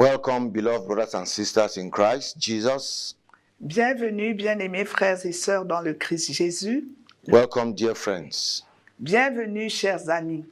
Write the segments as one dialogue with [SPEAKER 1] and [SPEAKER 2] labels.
[SPEAKER 1] Welcome, beloved brothers and sisters in Christ Jesus.
[SPEAKER 2] Bienvenue, bien-aimés frères et sœurs dans le Christ Jésus.
[SPEAKER 1] Welcome, dear friends.
[SPEAKER 2] Bienvenue, chers amis.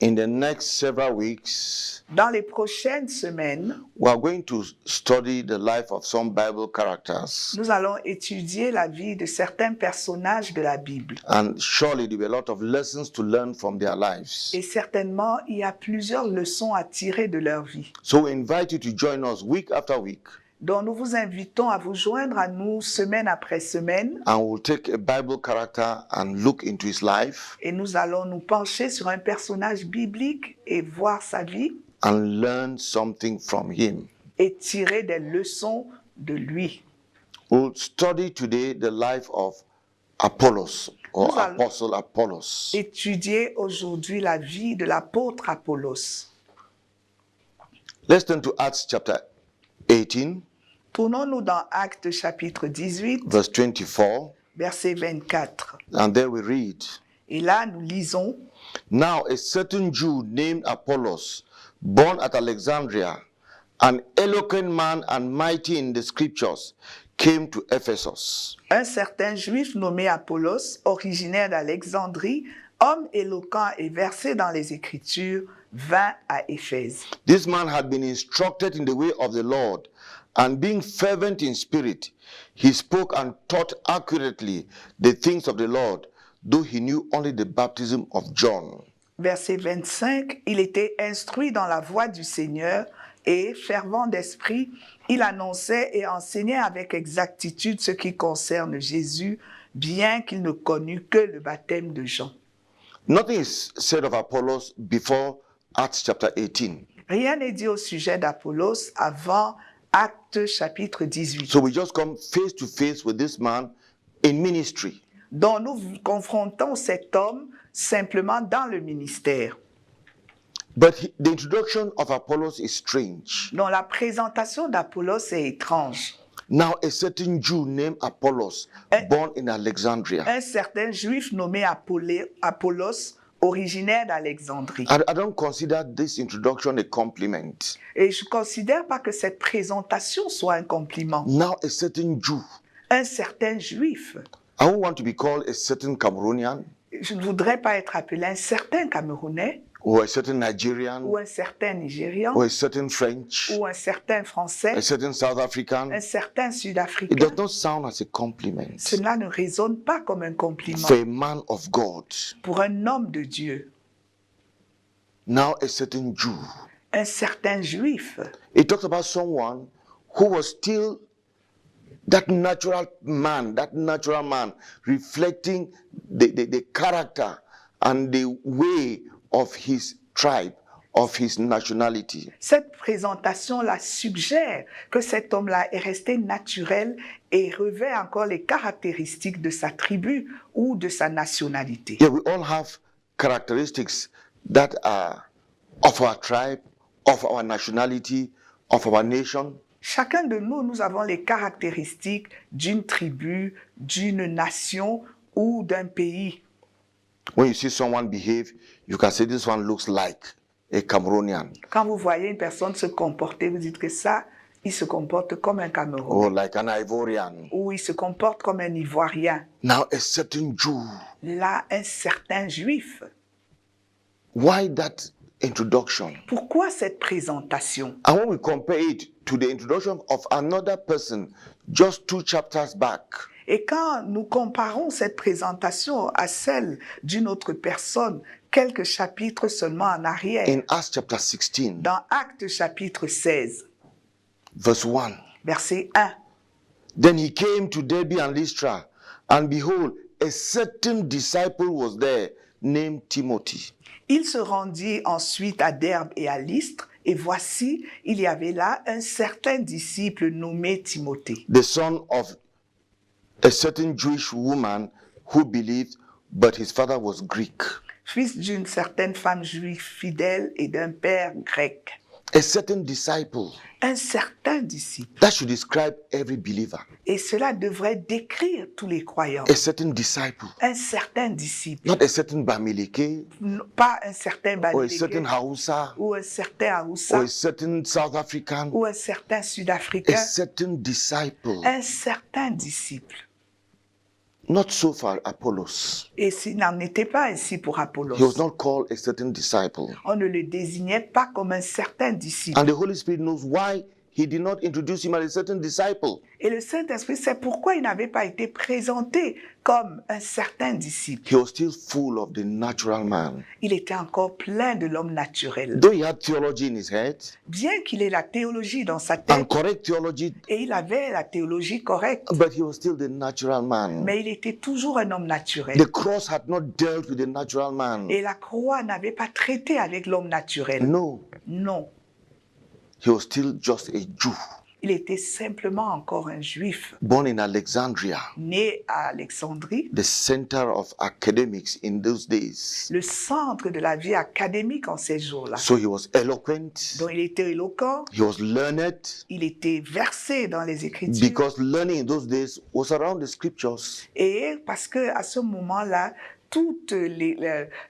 [SPEAKER 1] In the next several weeks,
[SPEAKER 2] Dans les prochaines semaines,
[SPEAKER 1] we are going to study the life of some Bible characters.
[SPEAKER 2] nous allons étudier la vie de certains personnages de la Bible.
[SPEAKER 1] And surely there will be a lot of lessons to learn from their lives.
[SPEAKER 2] Et certainement, il y a plusieurs leçons à tirer de leur vie.
[SPEAKER 1] So we invite you to join us week after week.
[SPEAKER 2] Donc nous vous invitons à vous joindre à nous semaine après semaine.
[SPEAKER 1] And we'll take a Bible character and look into his life
[SPEAKER 2] Et nous allons nous pencher sur un personnage biblique et voir sa vie
[SPEAKER 1] and learn something from him.
[SPEAKER 2] et tirer des leçons de lui.
[SPEAKER 1] We'll study today the life of Apollos or
[SPEAKER 2] Nous allons-
[SPEAKER 1] Apostle Apollos.
[SPEAKER 2] Étudier aujourd'hui la vie de l'apôtre Apollos.
[SPEAKER 1] Let's turn to Acts chapter 18,
[SPEAKER 2] Tournons-nous dans Actes chapitre 18,
[SPEAKER 1] verse 24,
[SPEAKER 2] verset 24.
[SPEAKER 1] and there we read,
[SPEAKER 2] Et là, nous lisons,
[SPEAKER 1] Now a certain Jew named Apollos, born at Alexandria, an eloquent man and mighty in the scriptures, came to Ephesus.
[SPEAKER 2] un certain juif nommé Apollos, originaire d'Alexandrie, homme éloquent et versé dans les Écritures, vint à Éphèse.
[SPEAKER 1] This man had been instructed in the way of the Lord, and being fervent in spirit, he spoke and taught accurately the things of the Lord, though he knew only the baptism of John.
[SPEAKER 2] Verset 25, il était instruit dans la voie du Seigneur et, fervent d'esprit, il annonçait et enseignait avec exactitude ce qui concerne Jésus, bien qu'il ne connût que le baptême de Jean.
[SPEAKER 1] Nothing is said of Apollos before Acts chapter 18.
[SPEAKER 2] Rien n'est dit au sujet d'Apollos avant Actes chapitre 18.
[SPEAKER 1] So we just come face to face with this man in ministry.
[SPEAKER 2] Donc nous confrontons cet homme simplement dans le ministère.
[SPEAKER 1] But the introduction of Apollos is strange.
[SPEAKER 2] Donc la présentation d'Apollos est étrange.
[SPEAKER 1] Now a certain Jew named Apollos, born in Alexandria.
[SPEAKER 2] Un certain juif nommé Apollos, originaire d'Alexandrie.
[SPEAKER 1] I don't consider this introduction a compliment.
[SPEAKER 2] Et je ne considère pas que cette présentation soit un compliment.
[SPEAKER 1] Now a certain Jew.
[SPEAKER 2] Un certain juif.
[SPEAKER 1] I don't want to be called a certain Cameroonian
[SPEAKER 2] Je ne voudrais pas être appelé un certain Camerounais
[SPEAKER 1] or a certain Nigerian
[SPEAKER 2] ou un certain Nigérian
[SPEAKER 1] or a certain French,
[SPEAKER 2] ou un certain Français,
[SPEAKER 1] a certain South African.
[SPEAKER 2] un certain
[SPEAKER 1] It
[SPEAKER 2] Sud-Africain.
[SPEAKER 1] does not sound as a compliment
[SPEAKER 2] Cela ne résonne pas comme un compliment
[SPEAKER 1] for a man of God.
[SPEAKER 2] pour un homme de Dieu.
[SPEAKER 1] Now a certain Jew.
[SPEAKER 2] Un certain juif.
[SPEAKER 1] It talks about someone who was still that natural man, reflecting the character and the way of his tribe, of his nationality.
[SPEAKER 2] Cette présentation-là suggère que cet homme-là est resté naturel et revêt encore les caractéristiques de sa tribu ou de sa nationalité.
[SPEAKER 1] Yeah, we all have characteristics that are of our tribe, of our nationality, of our nation.
[SPEAKER 2] Chacun de nous, nous avons les caractéristiques d'une tribu, d'une nation ou d'un pays.
[SPEAKER 1] When you see someone behave, you can say this one looks like a Cameroonian
[SPEAKER 2] Quand vous voyez une personne se comporter, vous dites que ça, il se comporte comme un
[SPEAKER 1] or
[SPEAKER 2] Camerounais
[SPEAKER 1] like an Ivorian.
[SPEAKER 2] ou il se comporte comme un Ivoirien.
[SPEAKER 1] Now a certain Jew.
[SPEAKER 2] Là, un certain juif.
[SPEAKER 1] Why that introduction?
[SPEAKER 2] Pourquoi cette présentation?
[SPEAKER 1] And when we compare it to the introduction of another person just 2 chapters back,
[SPEAKER 2] Et quand nous comparons cette présentation à celle d'une autre personne, quelques chapitres seulement en arrière,
[SPEAKER 1] in Acts chapter 16,
[SPEAKER 2] dans Actes chapitre 16,
[SPEAKER 1] verse 1,
[SPEAKER 2] verset 1,
[SPEAKER 1] then he came to Derbe and Lystra, and behold, a certain disciple was there named Timothy.
[SPEAKER 2] il se rendit ensuite à Derbe et à Lystre, et voici, il y avait là un certain disciple nommé Timothée,
[SPEAKER 1] The son of a certain Jewish woman who believed, but his father was Greek.
[SPEAKER 2] fils d'une certaine femme juive fidèle et d'un père grec.
[SPEAKER 1] A certain disciple.
[SPEAKER 2] Un certain disciple.
[SPEAKER 1] That should describe every believer.
[SPEAKER 2] Et cela devrait décrire tous les croyants.
[SPEAKER 1] A certain disciple.
[SPEAKER 2] Un certain disciple.
[SPEAKER 1] Not a certain Bamileke.
[SPEAKER 2] Pas un certain
[SPEAKER 1] Or a
[SPEAKER 2] Bamileke.
[SPEAKER 1] certain Hausa.
[SPEAKER 2] Ou un certain
[SPEAKER 1] Or
[SPEAKER 2] Hausa.
[SPEAKER 1] a certain South African.
[SPEAKER 2] Ou un certain
[SPEAKER 1] A
[SPEAKER 2] Sud-Africain.
[SPEAKER 1] certain disciple.
[SPEAKER 2] Un certain disciple.
[SPEAKER 1] Not so far Apollos.
[SPEAKER 2] Et s'il n'en était pas ainsi pour
[SPEAKER 1] He was
[SPEAKER 2] Apollos.
[SPEAKER 1] not called a certain disciple.
[SPEAKER 2] On ne le désignait pas comme un certain disciple.
[SPEAKER 1] And the Holy Spirit knows why he did not introduce him as a certain disciple.
[SPEAKER 2] Et le Saint-Esprit sait pourquoi il n'avait pas été présenté comme un certain disciple.
[SPEAKER 1] He was still full of the natural man.
[SPEAKER 2] Il était encore plein de l'homme naturel.
[SPEAKER 1] Though he had theology in his head,
[SPEAKER 2] Bien qu'il ait la théologie dans sa
[SPEAKER 1] and
[SPEAKER 2] tête,
[SPEAKER 1] correct theology,
[SPEAKER 2] et il avait la théologie correcte,
[SPEAKER 1] but he was still the natural man.
[SPEAKER 2] mais il était toujours un homme naturel.
[SPEAKER 1] The cross had not dealt with the natural man.
[SPEAKER 2] Et la croix n'avait pas traité avec l'homme naturel.
[SPEAKER 1] No,
[SPEAKER 2] Non,
[SPEAKER 1] he was still just a Jew,
[SPEAKER 2] il était simplement encore un juif,
[SPEAKER 1] born in Alexandria,
[SPEAKER 2] né à Alexandrie,
[SPEAKER 1] the center of academics in those days.
[SPEAKER 2] le centre de la vie académique en ces jours-là.
[SPEAKER 1] So he was eloquent,
[SPEAKER 2] Donc il était éloquent,
[SPEAKER 1] he was learned,
[SPEAKER 2] il était versé dans les Écritures.
[SPEAKER 1] because learning in those days was around the scriptures.
[SPEAKER 2] Et parce que à ce moment-là, toute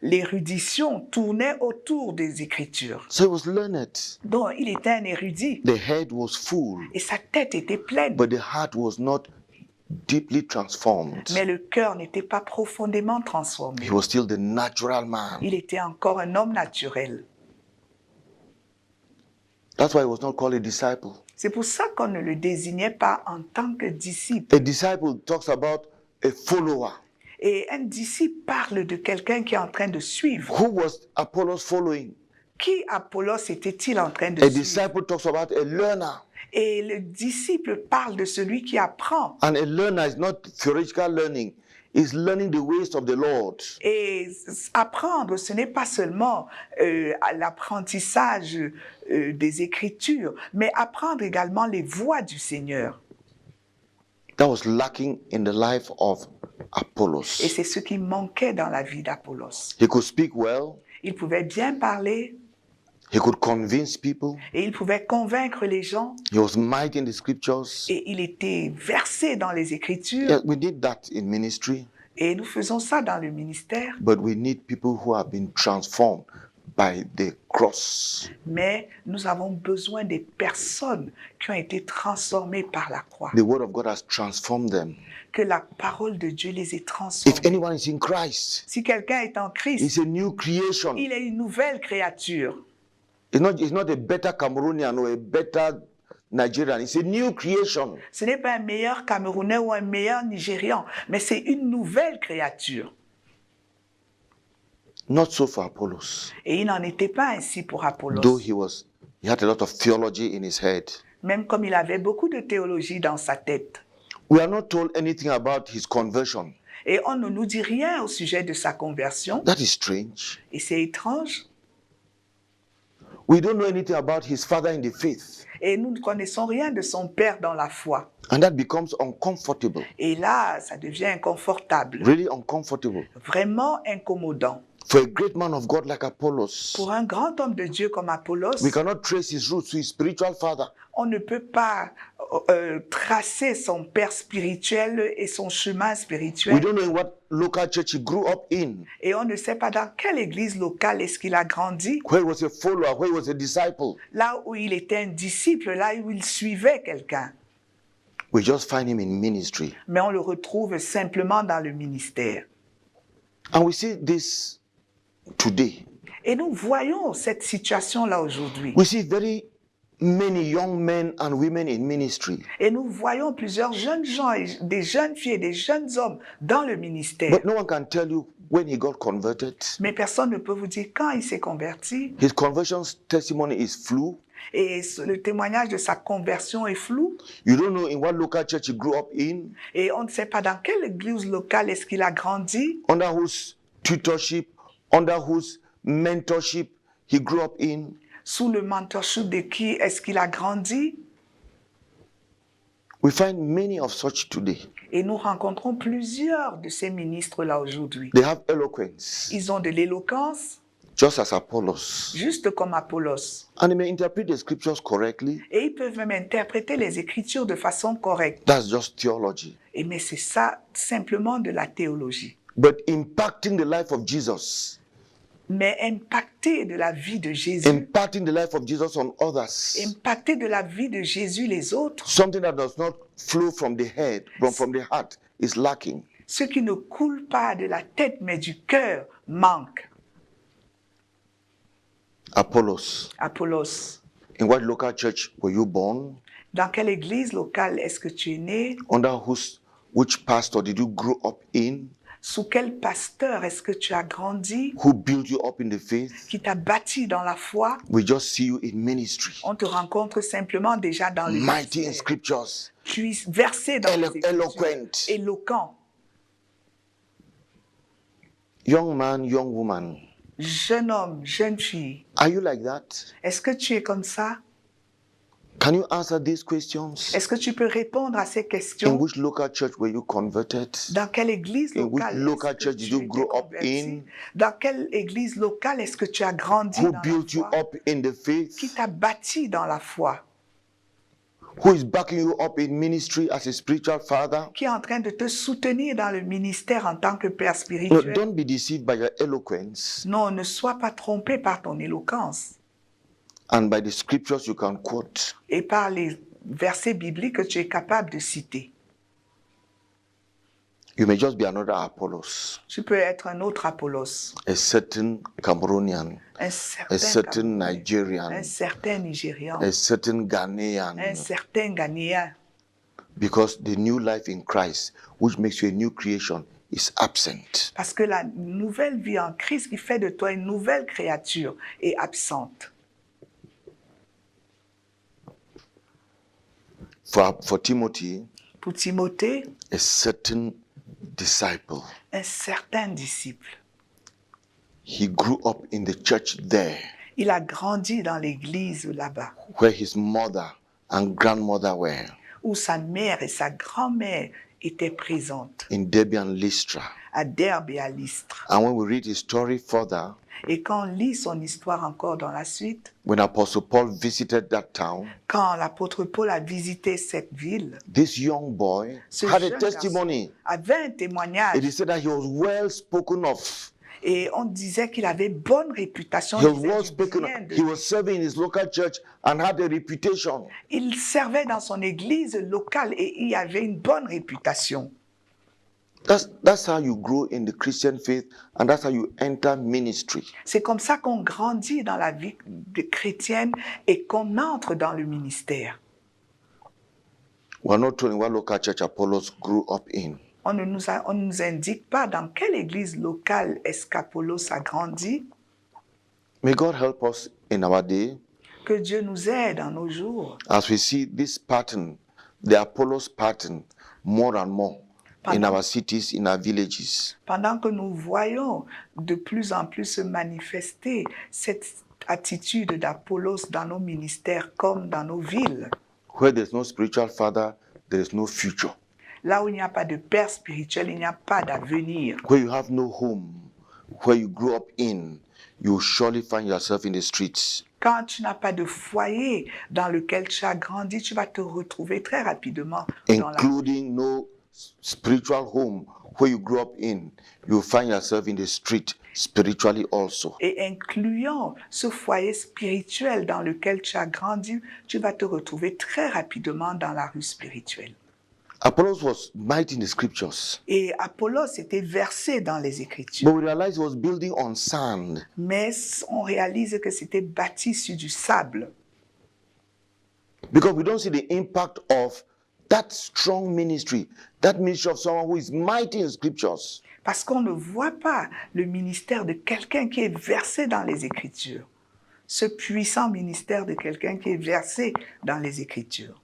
[SPEAKER 2] l'érudition tournait autour des Écritures.
[SPEAKER 1] So he was learned.
[SPEAKER 2] Donc il était un érudit
[SPEAKER 1] The head was full,
[SPEAKER 2] et sa tête était pleine,
[SPEAKER 1] but the heart was not deeply transformed.
[SPEAKER 2] mais le cœur n'était pas profondément transformé.
[SPEAKER 1] He was still the natural man.
[SPEAKER 2] Il était encore un homme naturel.
[SPEAKER 1] That's why he was not called a disciple.
[SPEAKER 2] C'est pour ça qu'on ne le désignait pas en tant que disciple.
[SPEAKER 1] A disciple talks about a follower.
[SPEAKER 2] Et un disciple parle de quelqu'un qui est en train de suivre.
[SPEAKER 1] Who was Apollos following?
[SPEAKER 2] Qui Apollos était-il en train de
[SPEAKER 1] A
[SPEAKER 2] suivre?
[SPEAKER 1] disciple talks about a learner.
[SPEAKER 2] Et le disciple parle de celui qui apprend.
[SPEAKER 1] And a learner is not theoretical learning. It's learning the ways of the Lord.
[SPEAKER 2] Et apprendre, ce n'est pas seulement l'apprentissage des Écritures, mais apprendre également les voies du Seigneur.
[SPEAKER 1] That was lacking in the life of
[SPEAKER 2] Et
[SPEAKER 1] Apollos.
[SPEAKER 2] c'est ce qui manquait dans la vie d'Apollos.
[SPEAKER 1] He could speak well.
[SPEAKER 2] Il pouvait bien parler
[SPEAKER 1] He could convince people.
[SPEAKER 2] et il pouvait convaincre les gens
[SPEAKER 1] He was mighty in the scriptures.
[SPEAKER 2] et il était versé dans les Écritures.
[SPEAKER 1] Yeah, we need that in ministry,
[SPEAKER 2] Et nous faisons ça dans le ministère,
[SPEAKER 1] but we need people who have been transformed by the cross.
[SPEAKER 2] mais nous avons besoin des personnes qui ont été transformées par la croix,
[SPEAKER 1] The word of God has transformed them.
[SPEAKER 2] que la parole de Dieu les ait
[SPEAKER 1] If
[SPEAKER 2] transformées.
[SPEAKER 1] anyone is in Christ,
[SPEAKER 2] Si quelqu'un est en Christ,
[SPEAKER 1] it's a new creation.
[SPEAKER 2] il est une nouvelle créature.
[SPEAKER 1] It's not a better Cameroonian or a better Nigerian. It's a new creation.
[SPEAKER 2] Ce n'est pas un meilleur Camerounais ou un meilleur Nigérian, mais c'est une nouvelle créature.
[SPEAKER 1] Not so for Apollos.
[SPEAKER 2] Et il n'en était pas ainsi pour
[SPEAKER 1] Though
[SPEAKER 2] Apollos,
[SPEAKER 1] he had a lot of theology in his head.
[SPEAKER 2] même comme il avait beaucoup de théologie dans sa tête.
[SPEAKER 1] We are not told anything about his conversion.
[SPEAKER 2] Et on ne nous dit rien au sujet de sa conversion,
[SPEAKER 1] That is strange.
[SPEAKER 2] et c'est étrange.
[SPEAKER 1] We don't know anything about his father in the faith.
[SPEAKER 2] Et nous ne connaissons rien de son père dans la foi.
[SPEAKER 1] And that becomes uncomfortable.
[SPEAKER 2] Et là, ça devient inconfortable,
[SPEAKER 1] Really uncomfortable.
[SPEAKER 2] vraiment incommodant.
[SPEAKER 1] For a great man of God like Apollos,
[SPEAKER 2] Pour un grand homme de Dieu comme Apollos,
[SPEAKER 1] we cannot trace his roots to his spiritual father.
[SPEAKER 2] on ne peut pas tracer son père spirituel et son chemin
[SPEAKER 1] We
[SPEAKER 2] spirituel.
[SPEAKER 1] don't know in what local church he grew up in,
[SPEAKER 2] Et on ne sait pas dans quelle église locale est-ce qu'il a grandi,
[SPEAKER 1] where he was a follower, where he was a disciple.
[SPEAKER 2] là où il était un disciple, là où il suivait quelqu'un.
[SPEAKER 1] We just find him in ministry.
[SPEAKER 2] Mais on le retrouve simplement dans le ministère.
[SPEAKER 1] And we see this today.
[SPEAKER 2] Et nous voyons cette situation-là aujourd'hui.
[SPEAKER 1] We see very many young men and women in ministry.
[SPEAKER 2] Et nous voyons plusieurs jeunes gens, des jeunes filles et des jeunes hommes dans le ministère.
[SPEAKER 1] But no one can tell you when he got converted.
[SPEAKER 2] Mais personne ne peut vous dire quand il s'est converti.
[SPEAKER 1] His conversion testimony is flou.
[SPEAKER 2] Et le témoignage de sa conversion est flou.
[SPEAKER 1] You don't know in what local church he grew up in,
[SPEAKER 2] Et on ne sait pas dans quelle église locale est-ce qu'il a grandi,
[SPEAKER 1] under whose tutorship, under whose mentorship he grew up in.
[SPEAKER 2] sous le mentorship de qui est-ce qu'il a grandi.
[SPEAKER 1] We find many of such today.
[SPEAKER 2] Et nous rencontrons plusieurs de ces ministres-là aujourd'hui.
[SPEAKER 1] They have eloquence.
[SPEAKER 2] Ils ont de l'éloquence,
[SPEAKER 1] just as Apollos.
[SPEAKER 2] juste comme Apollos.
[SPEAKER 1] And they may interpret the scriptures correctly.
[SPEAKER 2] Et ils peuvent même interpréter les Écritures de façon correcte.
[SPEAKER 1] That's just theology.
[SPEAKER 2] Mais c'est ça, simplement de la théologie.
[SPEAKER 1] But impacting the life of Jesus,
[SPEAKER 2] Mais impacter de la vie de Jésus,
[SPEAKER 1] impacting the life of Jesus on others,
[SPEAKER 2] impacter de la vie de Jésus les autres,
[SPEAKER 1] something that does not flow from the head, but from the heart, is lacking.
[SPEAKER 2] ce qui ne coule pas de la tête mais du cœur manque.
[SPEAKER 1] Apollos,
[SPEAKER 2] Apollos,
[SPEAKER 1] in what local church were you born?
[SPEAKER 2] dans quelle église locale est-ce que tu es né?
[SPEAKER 1] Under which pastor did you grow up in?
[SPEAKER 2] Sous quel pasteur est-ce que tu as grandi?
[SPEAKER 1] Who built you up in the faith?
[SPEAKER 2] Qui t'a bâti dans la foi?
[SPEAKER 1] We just see you in ministry.
[SPEAKER 2] On te rencontre simplement déjà dans le
[SPEAKER 1] Mighty in
[SPEAKER 2] ministère.
[SPEAKER 1] scriptures.
[SPEAKER 2] Tu es versé dans les Écritures,
[SPEAKER 1] Eloquent.
[SPEAKER 2] éloquent.
[SPEAKER 1] Young man, young woman.
[SPEAKER 2] Jeune homme, jeune fille,
[SPEAKER 1] Are you like that?
[SPEAKER 2] est-ce que tu es comme ça?
[SPEAKER 1] Can you answer these questions?
[SPEAKER 2] Est-ce que tu peux répondre à ces
[SPEAKER 1] In
[SPEAKER 2] questions?
[SPEAKER 1] which local church were you converted?
[SPEAKER 2] Dans quelle église
[SPEAKER 1] In which
[SPEAKER 2] locale
[SPEAKER 1] local
[SPEAKER 2] est-ce que
[SPEAKER 1] church
[SPEAKER 2] tu
[SPEAKER 1] did you
[SPEAKER 2] étais
[SPEAKER 1] grow up
[SPEAKER 2] converti?
[SPEAKER 1] in?
[SPEAKER 2] Dans quelle église locale est-ce que tu as grandi
[SPEAKER 1] Who
[SPEAKER 2] dans
[SPEAKER 1] built
[SPEAKER 2] la
[SPEAKER 1] you
[SPEAKER 2] foi?
[SPEAKER 1] up in the faith?
[SPEAKER 2] Qui t'a bâti dans la foi?
[SPEAKER 1] Who is backing you up in ministry as a spiritual father?
[SPEAKER 2] Qui est en train de te soutenir dans le ministère en tant que père
[SPEAKER 1] No,
[SPEAKER 2] spirituel?
[SPEAKER 1] don't be deceived by your eloquence
[SPEAKER 2] Non, ne sois pas trompé par ton éloquence
[SPEAKER 1] and by the scriptures you can quote.
[SPEAKER 2] et par les versets bibliques que tu es capable de citer.
[SPEAKER 1] You may just be another Apollos,
[SPEAKER 2] Tu peux être un autre Apollos,
[SPEAKER 1] a certain Cameroonian,
[SPEAKER 2] un
[SPEAKER 1] a
[SPEAKER 2] certain
[SPEAKER 1] certain
[SPEAKER 2] Camerounais,
[SPEAKER 1] Nigerian,
[SPEAKER 2] un certain Nigérian,
[SPEAKER 1] a certain
[SPEAKER 2] un
[SPEAKER 1] Ghanaian,
[SPEAKER 2] certain Ghanéen.
[SPEAKER 1] because the new life in Christ, which makes you a new creation, is absent.
[SPEAKER 2] Parce que la nouvelle vie en Christ qui fait de toi une nouvelle créature est absente.
[SPEAKER 1] For Timothy,
[SPEAKER 2] Pour Timothée,
[SPEAKER 1] a certain disciple,
[SPEAKER 2] un certain disciple.
[SPEAKER 1] he grew up in the church there,
[SPEAKER 2] Il a grandi dans l'église là-bas,
[SPEAKER 1] where his mother and grandmother were,
[SPEAKER 2] où sa mère et sa grand-mère étaient présentes,
[SPEAKER 1] in Derbe and Lystra.
[SPEAKER 2] à Derbe et à Lystre.
[SPEAKER 1] And when we read his story further,
[SPEAKER 2] Et quand on lit son histoire encore dans la suite,
[SPEAKER 1] when Apostle Paul visited that town,
[SPEAKER 2] quand l'apôtre Paul a visité cette ville,
[SPEAKER 1] this young boy
[SPEAKER 2] ce
[SPEAKER 1] had a
[SPEAKER 2] jeune
[SPEAKER 1] testimony.
[SPEAKER 2] garçon avait un témoignage.
[SPEAKER 1] It is said that he was well spoken of.
[SPEAKER 2] Et on disait qu'il avait bonne réputation.
[SPEAKER 1] He
[SPEAKER 2] On
[SPEAKER 1] was
[SPEAKER 2] disait
[SPEAKER 1] well
[SPEAKER 2] du
[SPEAKER 1] spoken
[SPEAKER 2] bien
[SPEAKER 1] of.
[SPEAKER 2] de
[SPEAKER 1] He
[SPEAKER 2] lui.
[SPEAKER 1] was serving in his local church and had a reputation.
[SPEAKER 2] Il servait dans son église locale et il avait une bonne réputation.
[SPEAKER 1] That's how you grow in the Christian faith, and that's how you enter ministry.
[SPEAKER 2] C'est comme ça qu'on grandit dans la vie chrétienne et qu'on entre dans le ministère.
[SPEAKER 1] We're not told in what local church Apollos grew up in.
[SPEAKER 2] On ne nous indique pas dans quelle église locale est-ce qu'Apollos a grandi.
[SPEAKER 1] May God help us in our day
[SPEAKER 2] Que Dieu nous aide en nos jours.
[SPEAKER 1] as we see this pattern, the Apollos pattern, more and more in our cities, in our villages.
[SPEAKER 2] Pendant que nous voyons de plus en plus se manifester cette attitude d'Apollos dans nos ministères comme dans nos villes.
[SPEAKER 1] Where there's no spiritual father, there is no future.
[SPEAKER 2] Là où il n'y a pas de père spirituel, il n'y a pas d'avenir.
[SPEAKER 1] Where you have no home, where you grew up in, you will surely find yourself in the streets.
[SPEAKER 2] Quand tu n'as pas de foyer dans lequel tu as grandi, tu vas te retrouver très rapidement dans la...
[SPEAKER 1] Including no spiritual home where you grew up in, you will find yourself in the street spiritually also.
[SPEAKER 2] Et incluant ce foyer spirituel dans lequel tu as grandi, tu vas te retrouver très rapidement dans la rue spirituelle.
[SPEAKER 1] Apollos was mighty in the scriptures,
[SPEAKER 2] Et Apollos était versé dans les Écritures.
[SPEAKER 1] but we realize he was building on sand.
[SPEAKER 2] Mais on réalise que c'était bâti sur du sable.
[SPEAKER 1] Because we don't see the impact of that strong ministry of someone who is mighty in scriptures.
[SPEAKER 2] Parce qu'on ne voit pas le ministère de quelqu'un qui est versé dans les Écritures. Ce puissant ministère de quelqu'un qui est versé dans les Écritures.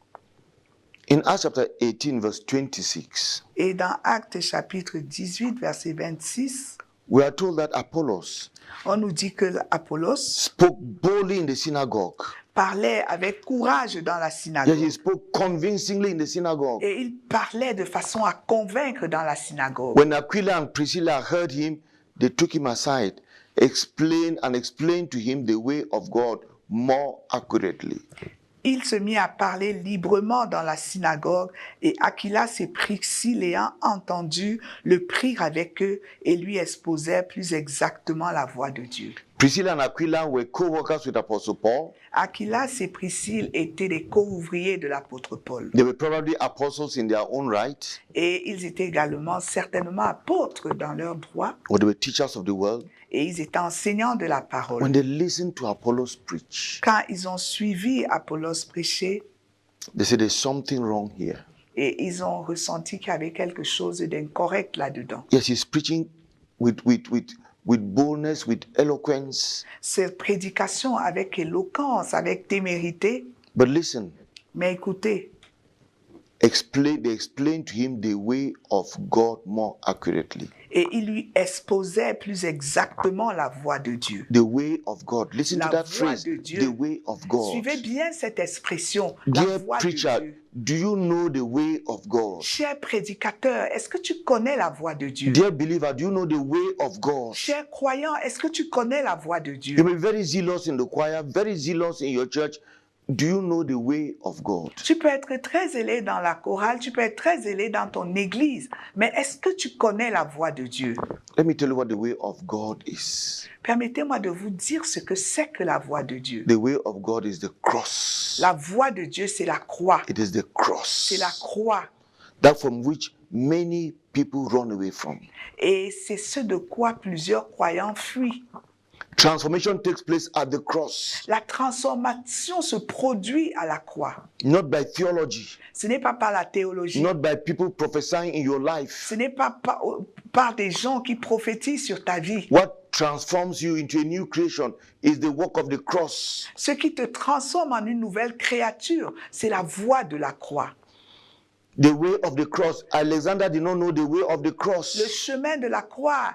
[SPEAKER 1] In Acts chapter 18, verse 26,
[SPEAKER 2] Et dans Actes chapitre 18, verset 26,
[SPEAKER 1] we are told that Apollos
[SPEAKER 2] on nous dit que Apollos
[SPEAKER 1] spoke boldly in the synagogue.
[SPEAKER 2] parlait avec courage dans la
[SPEAKER 1] Yes, he
[SPEAKER 2] synagogue.
[SPEAKER 1] spoke convincingly in the synagogue.
[SPEAKER 2] Et il parlait de façon à convaincre dans la synagogue.
[SPEAKER 1] When Aquila and Priscilla heard him, they took him aside explain to him the way of God more accurately.
[SPEAKER 2] Il se mit à parler librement dans la synagogue, et Aquilas et Priscille, ayant entendu, le prirent avec eux et lui exposèrent plus exactement la voie de Dieu.
[SPEAKER 1] Priscilla and Aquila were co-workers with Apostle Paul.
[SPEAKER 2] Aquilas et Priscille étaient des co-ouvriers de l'apôtre Paul.
[SPEAKER 1] They were probably apostles in their own right,
[SPEAKER 2] Et ils étaient également certainement apôtres dans leur droit,
[SPEAKER 1] or they were teachers of the world.
[SPEAKER 2] et ils étaient enseignants de la
[SPEAKER 1] When
[SPEAKER 2] parole.
[SPEAKER 1] they listened to Apollos preach,
[SPEAKER 2] Quand ils ont suivi Apollos prêcher,
[SPEAKER 1] they said there's something wrong here.
[SPEAKER 2] et ils ont ressenti qu'il y avait quelque chose d'incorrect là-dedans.
[SPEAKER 1] Yes, he's preaching with boldness, with eloquence.
[SPEAKER 2] Cette prédication avec éloquence, avec témérité,
[SPEAKER 1] But listen,
[SPEAKER 2] mais écoutez,
[SPEAKER 1] they explained to him the way of God more accurately.
[SPEAKER 2] et il lui exposait plus exactement la voie de Dieu.
[SPEAKER 1] The way of God. Listen
[SPEAKER 2] La
[SPEAKER 1] to that
[SPEAKER 2] voie
[SPEAKER 1] phrase.
[SPEAKER 2] de Dieu.
[SPEAKER 1] The way of God.
[SPEAKER 2] Suivez bien cette expression, la
[SPEAKER 1] Dear
[SPEAKER 2] voie de
[SPEAKER 1] preacher,
[SPEAKER 2] Dieu.
[SPEAKER 1] do you know the way of God?
[SPEAKER 2] Cher prédicateur, est-ce que tu connais la voie de Dieu?
[SPEAKER 1] Dear believer, do you know the way of God?
[SPEAKER 2] Cher croyant, est-ce que tu connais la voie de Dieu?
[SPEAKER 1] You may be very zealous in the choir, very zealous in your church. Do you know the way of God?
[SPEAKER 2] Tu peux être très zélé dans la chorale, tu peux être très zélé dans ton église, mais est-ce que tu connais la voie de Dieu?
[SPEAKER 1] Let me tell you what the way of God is.
[SPEAKER 2] Permettez-moi de vous dire ce que c'est que la voie de Dieu.
[SPEAKER 1] The way of God is the cross.
[SPEAKER 2] La voie de Dieu, c'est la croix.
[SPEAKER 1] It is the cross.
[SPEAKER 2] C'est la croix.
[SPEAKER 1] That from which many people run away from.
[SPEAKER 2] Et c'est ce de quoi plusieurs croyants fuient.
[SPEAKER 1] Transformation takes place at the cross,
[SPEAKER 2] La transformation se produit à la croix.
[SPEAKER 1] not by theology,
[SPEAKER 2] Ce n'est pas par la théologie.
[SPEAKER 1] not by people prophesying in your life.
[SPEAKER 2] Ce n'est pas par des gens qui prophétisent sur ta vie.
[SPEAKER 1] What transforms you into a new creation is the work of the cross.
[SPEAKER 2] Ce qui te transforme en une nouvelle créature, c'est la voie de la croix.
[SPEAKER 1] The way of the cross. Alexander did not know the way of the
[SPEAKER 2] Le
[SPEAKER 1] cross.
[SPEAKER 2] chemin de la croix,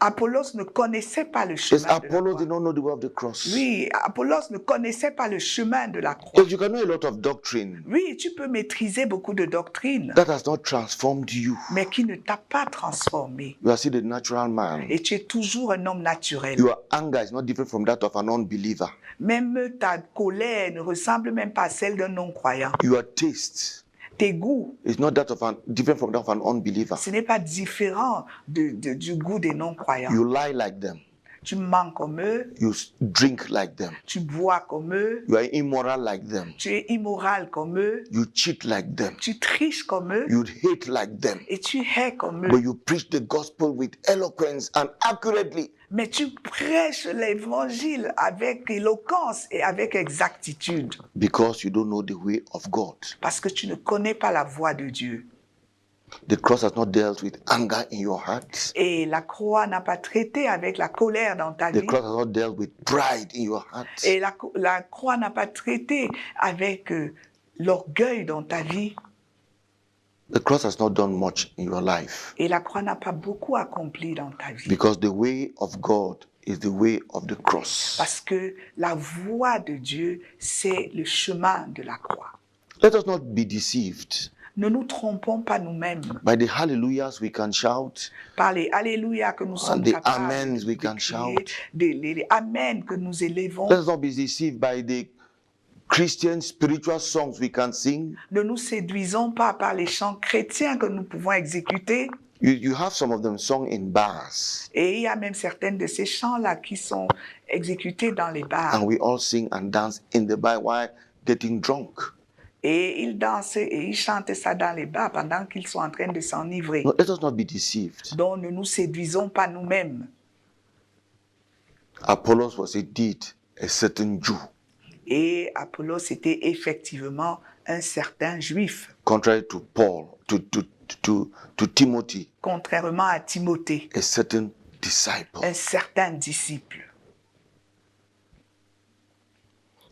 [SPEAKER 2] Apollos ne connaissait pas le
[SPEAKER 1] Yes,
[SPEAKER 2] chemin de la
[SPEAKER 1] Apollos
[SPEAKER 2] croix.
[SPEAKER 1] did not know the way of the cross.
[SPEAKER 2] Oui, Apollos ne connaissait pas le chemin de la croix.
[SPEAKER 1] Yes, you can know a lot of doctrine
[SPEAKER 2] Oui, tu peux maîtriser beaucoup de doctrines,
[SPEAKER 1] that has not transformed you.
[SPEAKER 2] mais qui ne t'a pas transformé.
[SPEAKER 1] You are still the natural man.
[SPEAKER 2] Et tu es toujours un homme naturel.
[SPEAKER 1] Your anger is not different from that of an unbeliever.
[SPEAKER 2] Même ta colère ne ressemble même pas à celle d'un non-croyant.
[SPEAKER 1] Your taste
[SPEAKER 2] Tes goûts,
[SPEAKER 1] is not different from that of an unbeliever.
[SPEAKER 2] ce n'est pas différent du goût des non-croyants.
[SPEAKER 1] You lie like them.
[SPEAKER 2] Tu mens comme eux,
[SPEAKER 1] You drink like them.
[SPEAKER 2] tu bois comme eux,
[SPEAKER 1] You are immoral like them.
[SPEAKER 2] tu es immoral comme eux,
[SPEAKER 1] You cheat like them.
[SPEAKER 2] tu triches comme eux,
[SPEAKER 1] You hate like them.
[SPEAKER 2] et tu hais comme eux.
[SPEAKER 1] But you preach the gospel with eloquence and accurately.
[SPEAKER 2] Mais tu prêches l'évangile avec éloquence et avec exactitude,
[SPEAKER 1] Because you don't know the way of God.
[SPEAKER 2] parce que tu ne connais pas la voie de Dieu.
[SPEAKER 1] The cross has not dealt with anger in your heart.
[SPEAKER 2] Et la croix n'a pas traité avec la colère dans ta
[SPEAKER 1] The
[SPEAKER 2] vie.
[SPEAKER 1] cross has not dealt with pride in your heart.
[SPEAKER 2] Et la croix n'a pas traité avec l'orgueil dans ta vie.
[SPEAKER 1] The cross has not done much in your life.
[SPEAKER 2] Et la croix n'a pas beaucoup accompli dans ta vie.
[SPEAKER 1] Because the way of God is the way of the cross.
[SPEAKER 2] Parce que la voie de Dieu, c'est le chemin de la croix.
[SPEAKER 1] Let us not be deceived
[SPEAKER 2] Ne nous trompons pas nous-mêmes.
[SPEAKER 1] by the hallelujahs we can shout,
[SPEAKER 2] Par les Alléluia que nous sommes
[SPEAKER 1] the
[SPEAKER 2] capables
[SPEAKER 1] amens we
[SPEAKER 2] de
[SPEAKER 1] can
[SPEAKER 2] crier,
[SPEAKER 1] shout.
[SPEAKER 2] les Amen que nous élevons.
[SPEAKER 1] Let us not be deceived by the Christian spiritual songs we can sing.
[SPEAKER 2] Ne nous séduisons pas par les chants chrétiens que nous pouvons exécuter.
[SPEAKER 1] You have some of them sung in bars,
[SPEAKER 2] Et il y a même certaines de ces chants-là qui sont exécutés dans les bars.
[SPEAKER 1] and we all sing and dance in the bar while getting drunk.
[SPEAKER 2] Et ils dansent et ils chantent ça dans les bars pendant qu'ils sont en train de s'enivrer.
[SPEAKER 1] No, let us not be deceived.
[SPEAKER 2] Donc ne nous séduisons pas nous-mêmes.
[SPEAKER 1] Apollos was indeed a certain Jew,
[SPEAKER 2] Et Apollos était effectivement un certain juif,
[SPEAKER 1] contrary to Paul, to Timothy,
[SPEAKER 2] contrairement à Timothée,
[SPEAKER 1] a certain disciple.
[SPEAKER 2] un certain disciple.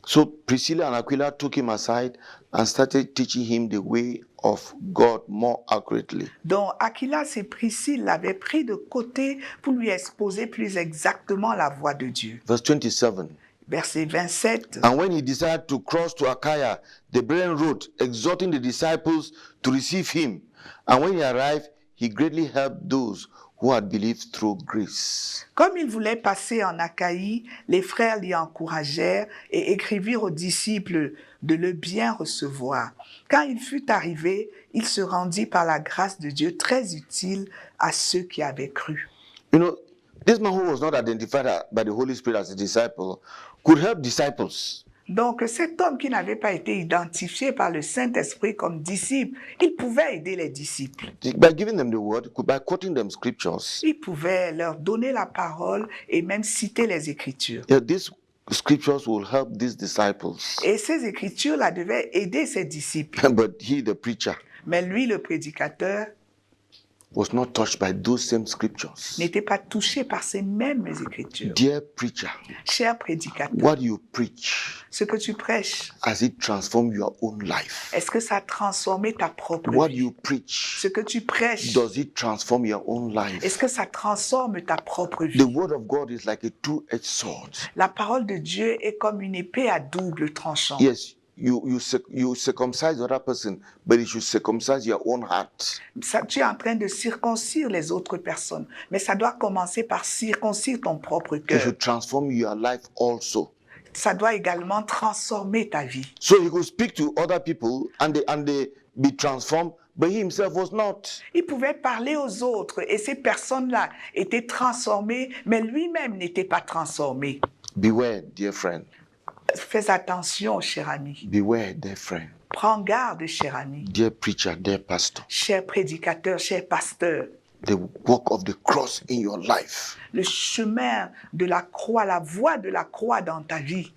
[SPEAKER 1] So Priscilla and Aquila took him aside and started teaching him the way of God more accurately.
[SPEAKER 2] Donc Aquilas et Priscille l'avaient pris de côté pour lui exposer plus exactement la voie de Dieu.
[SPEAKER 1] Verse 27.
[SPEAKER 2] Verset 27.
[SPEAKER 1] And when he decided to cross to Achaia, the brethren wrote, exhorting the disciples to receive him. And when he arrived, he greatly helped those who had believed through grace.
[SPEAKER 2] Comme il voulait passer en Achaïe, les frères l'y encouragèrent et écrivirent aux disciples de le bien recevoir. Quand il fut arrivé, il se rendit par la grâce de Dieu très utile à ceux qui avaient cru.
[SPEAKER 1] You know, this man who was not identified by the Holy Spirit as a disciple could help disciples.
[SPEAKER 2] Donc cet homme qui n'avait pas été identifié par le Saint-Esprit comme disciple, il pouvait aider les disciples.
[SPEAKER 1] By giving them the word, by quoting them scriptures.
[SPEAKER 2] Il pouvait leur donner la parole et même citer les Écritures.
[SPEAKER 1] Yeah, these scriptures will help these disciples.
[SPEAKER 2] Et ces Écritures-là devaient aider ses disciples.
[SPEAKER 1] But he, the preacher,
[SPEAKER 2] Mais lui, le prédicateur,
[SPEAKER 1] was not touched by those same scriptures.
[SPEAKER 2] n'était pas touché par ces mêmes Écritures.
[SPEAKER 1] Dear preacher,
[SPEAKER 2] Cher prédicateur,
[SPEAKER 1] what you preach,
[SPEAKER 2] ce que tu prêches,
[SPEAKER 1] has it transformed your own life?
[SPEAKER 2] est-ce que ça a transformé ta propre
[SPEAKER 1] What
[SPEAKER 2] vie?
[SPEAKER 1] you preach,
[SPEAKER 2] Ce que tu prêches,
[SPEAKER 1] does it transform your own life?
[SPEAKER 2] est-ce que ça transforme ta propre vie?
[SPEAKER 1] The word of God is like a two-edged sword.
[SPEAKER 2] La parole de Dieu est comme une épée à double tranchant.
[SPEAKER 1] Yes, you circumcise the other person, but you should circumcise your own heart.
[SPEAKER 2] Ça, tu es en train de circoncire les autres personnes, mais ça doit commencer par circoncire ton propre
[SPEAKER 1] It
[SPEAKER 2] cœur.
[SPEAKER 1] should transform your life also.
[SPEAKER 2] Ça doit également transformer ta vie.
[SPEAKER 1] So he could speak to other people and they be transformed, but he himself was not.
[SPEAKER 2] Il pouvait parler aux autres et ces personnes-là étaient transformées, mais lui-même n'était pas transformé.
[SPEAKER 1] Beware, dear friend.
[SPEAKER 2] Fais attention, cher ami.
[SPEAKER 1] Beware, dear friend.
[SPEAKER 2] Prends garde, cher ami.
[SPEAKER 1] Dear preacher, dear pastor.
[SPEAKER 2] Cher prédicateur, cher pasteur.
[SPEAKER 1] The work of the cross in your life.
[SPEAKER 2] Le chemin de la croix, la voie de la croix dans ta vie.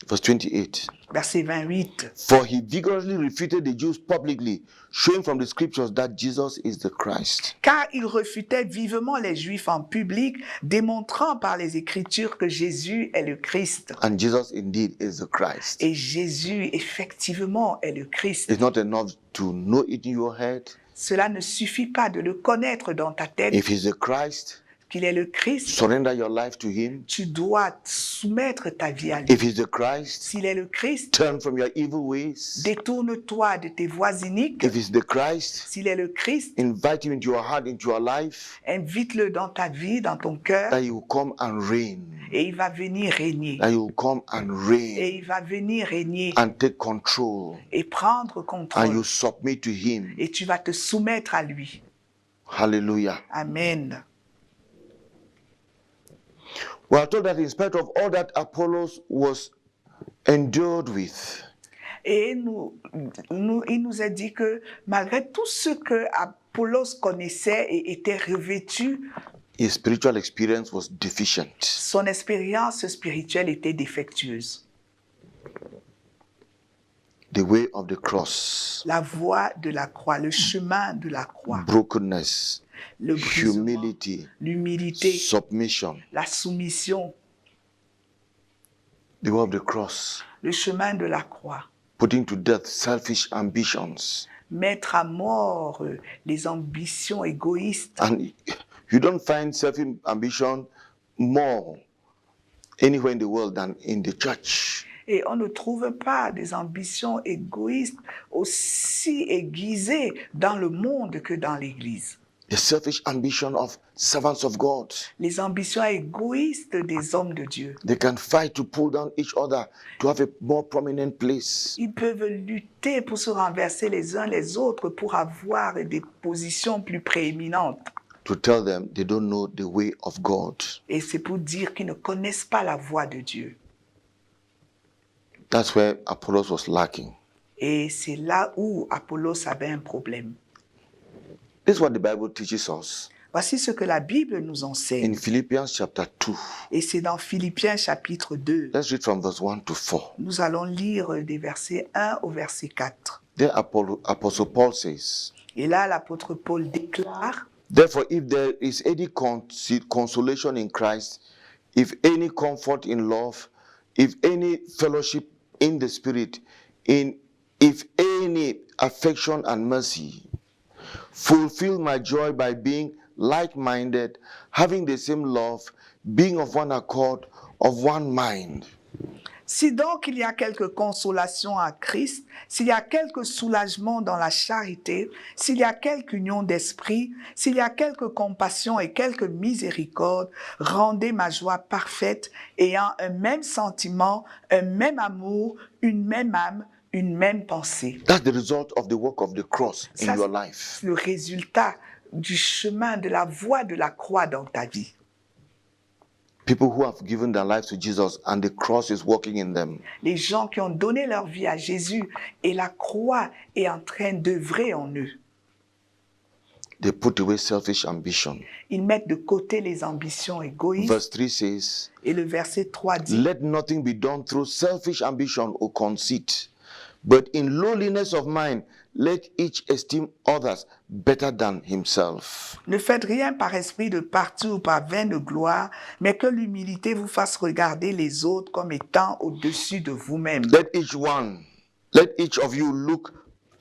[SPEAKER 1] Verse 28.
[SPEAKER 2] Verset 28.
[SPEAKER 1] For he vigorously refuted the Jews publicly, showing from the scriptures that Jesus is the Christ.
[SPEAKER 2] Car il refutait vivement les Juifs en public, démontrant par les Écritures que Jésus est le Christ.
[SPEAKER 1] And Jesus indeed is the Christ.
[SPEAKER 2] Et Jésus, effectivement, est le Christ.
[SPEAKER 1] It's not enough to know it in your head.
[SPEAKER 2] Cela ne suffit pas de le connaître dans ta tête,
[SPEAKER 1] If he's the Christ,
[SPEAKER 2] qu'il est le Christ.
[SPEAKER 1] surrender your life to him.
[SPEAKER 2] Tu dois soumettre ta vie à lui.
[SPEAKER 1] If he's the Christ,
[SPEAKER 2] S'il est le Christ,
[SPEAKER 1] turn from your evil ways.
[SPEAKER 2] détourne-toi de tes voies iniques.
[SPEAKER 1] If he's the Christ,
[SPEAKER 2] S'il est le Christ,
[SPEAKER 1] invite him into your heart, into your life,
[SPEAKER 2] invite-le dans ta vie, dans ton cœur,
[SPEAKER 1] that he will come and reign.
[SPEAKER 2] et il va venir régner.
[SPEAKER 1] That he will come and reign
[SPEAKER 2] Et il va venir régner
[SPEAKER 1] and take control.
[SPEAKER 2] et prendre
[SPEAKER 1] And
[SPEAKER 2] contrôle.
[SPEAKER 1] you submit to him.
[SPEAKER 2] Et tu vas te soumettre à lui.
[SPEAKER 1] Hallelujah.
[SPEAKER 2] Amen.
[SPEAKER 1] We are told that in spite of all that Apollos was endured with,
[SPEAKER 2] Et il nous a dit que malgré tout ce que Apollos connaissait et était revêtu,
[SPEAKER 1] his spiritual experience was deficient.
[SPEAKER 2] son expérience spirituelle était défectueuse.
[SPEAKER 1] The way of the cross,
[SPEAKER 2] La voie de la croix, le chemin de la croix,
[SPEAKER 1] brokenness,
[SPEAKER 2] le brisement,
[SPEAKER 1] humility,
[SPEAKER 2] l'humilité,
[SPEAKER 1] submission.
[SPEAKER 2] la soumission,
[SPEAKER 1] The way of the cross,
[SPEAKER 2] le chemin de la croix.
[SPEAKER 1] putting to death selfish ambitions.
[SPEAKER 2] Mettre à mort les ambitions égoïstes.
[SPEAKER 1] And you don't find selfish ambition more anywhere in the world than in the church.
[SPEAKER 2] Et on ne trouve pas des ambitions égoïstes aussi aiguisées dans le monde que dans l'Église.
[SPEAKER 1] The selfish ambition of servants of God.
[SPEAKER 2] Les ambitions égoïstes des hommes de Dieu.
[SPEAKER 1] They can fight to pull down each other to have a more prominent place.
[SPEAKER 2] Ils peuvent lutter pour se renverser les uns les autres pour avoir des positions plus prééminentes.
[SPEAKER 1] To tell them they don't know the way of God.
[SPEAKER 2] Et c'est pour dire qu'ils ne connaissent pas la voie de Dieu.
[SPEAKER 1] That's where Apollos was lacking.
[SPEAKER 2] Et c'est là où Apollos avait un problème.
[SPEAKER 1] This is what the Bible teaches us
[SPEAKER 2] Voici ce que la Bible nous enseigne.
[SPEAKER 1] in Philippians chapter 2.
[SPEAKER 2] Et c'est dans Philippiens chapitre 2.
[SPEAKER 1] Let's read from verse 1 to 4.
[SPEAKER 2] Nous allons lire des versets 1 au verset 4.
[SPEAKER 1] There Apostle Paul says,
[SPEAKER 2] Et là, l'apôtre Paul déclare,
[SPEAKER 1] therefore, if there is any consolation in Christ, if any comfort in love, if any fellowship in the Spirit, if any affection and mercy, fulfill my joy by being like-minded, having the same love, being of one accord, of one mind.
[SPEAKER 2] Si donc il y a quelque consolation en Christ, s'il y a quelque soulagement dans la charité, s'il y a quelque union d'esprit, s'il y a quelque compassion et quelque miséricorde, rendez ma joie parfaite, ayant un même sentiment, un même amour, une même âme, une même pensée.
[SPEAKER 1] That's the result of the work of the cross in
[SPEAKER 2] Ça,
[SPEAKER 1] your life.
[SPEAKER 2] c'est le résultat du chemin, de la voie de la croix dans ta vie.
[SPEAKER 1] People who have given their lives to Jesus and the cross is working in them.
[SPEAKER 2] Les gens qui ont donné leur vie à Jésus et la croix est en train d'œuvrer en eux.
[SPEAKER 1] They put away selfish ambition.
[SPEAKER 2] Ils mettent de côté les ambitions égoïstes.
[SPEAKER 1] Verse 3 says,
[SPEAKER 2] Et le verset 3 dit,
[SPEAKER 1] let nothing be done through selfish ambition or conceit, but in lowliness of mind, let each esteem others better than himself.
[SPEAKER 2] ne faites rien par esprit de parti ou par vaine gloire, mais que l'humilité vous fasse regarder les autres comme étant au-dessus de vous-même.
[SPEAKER 1] Let each of you look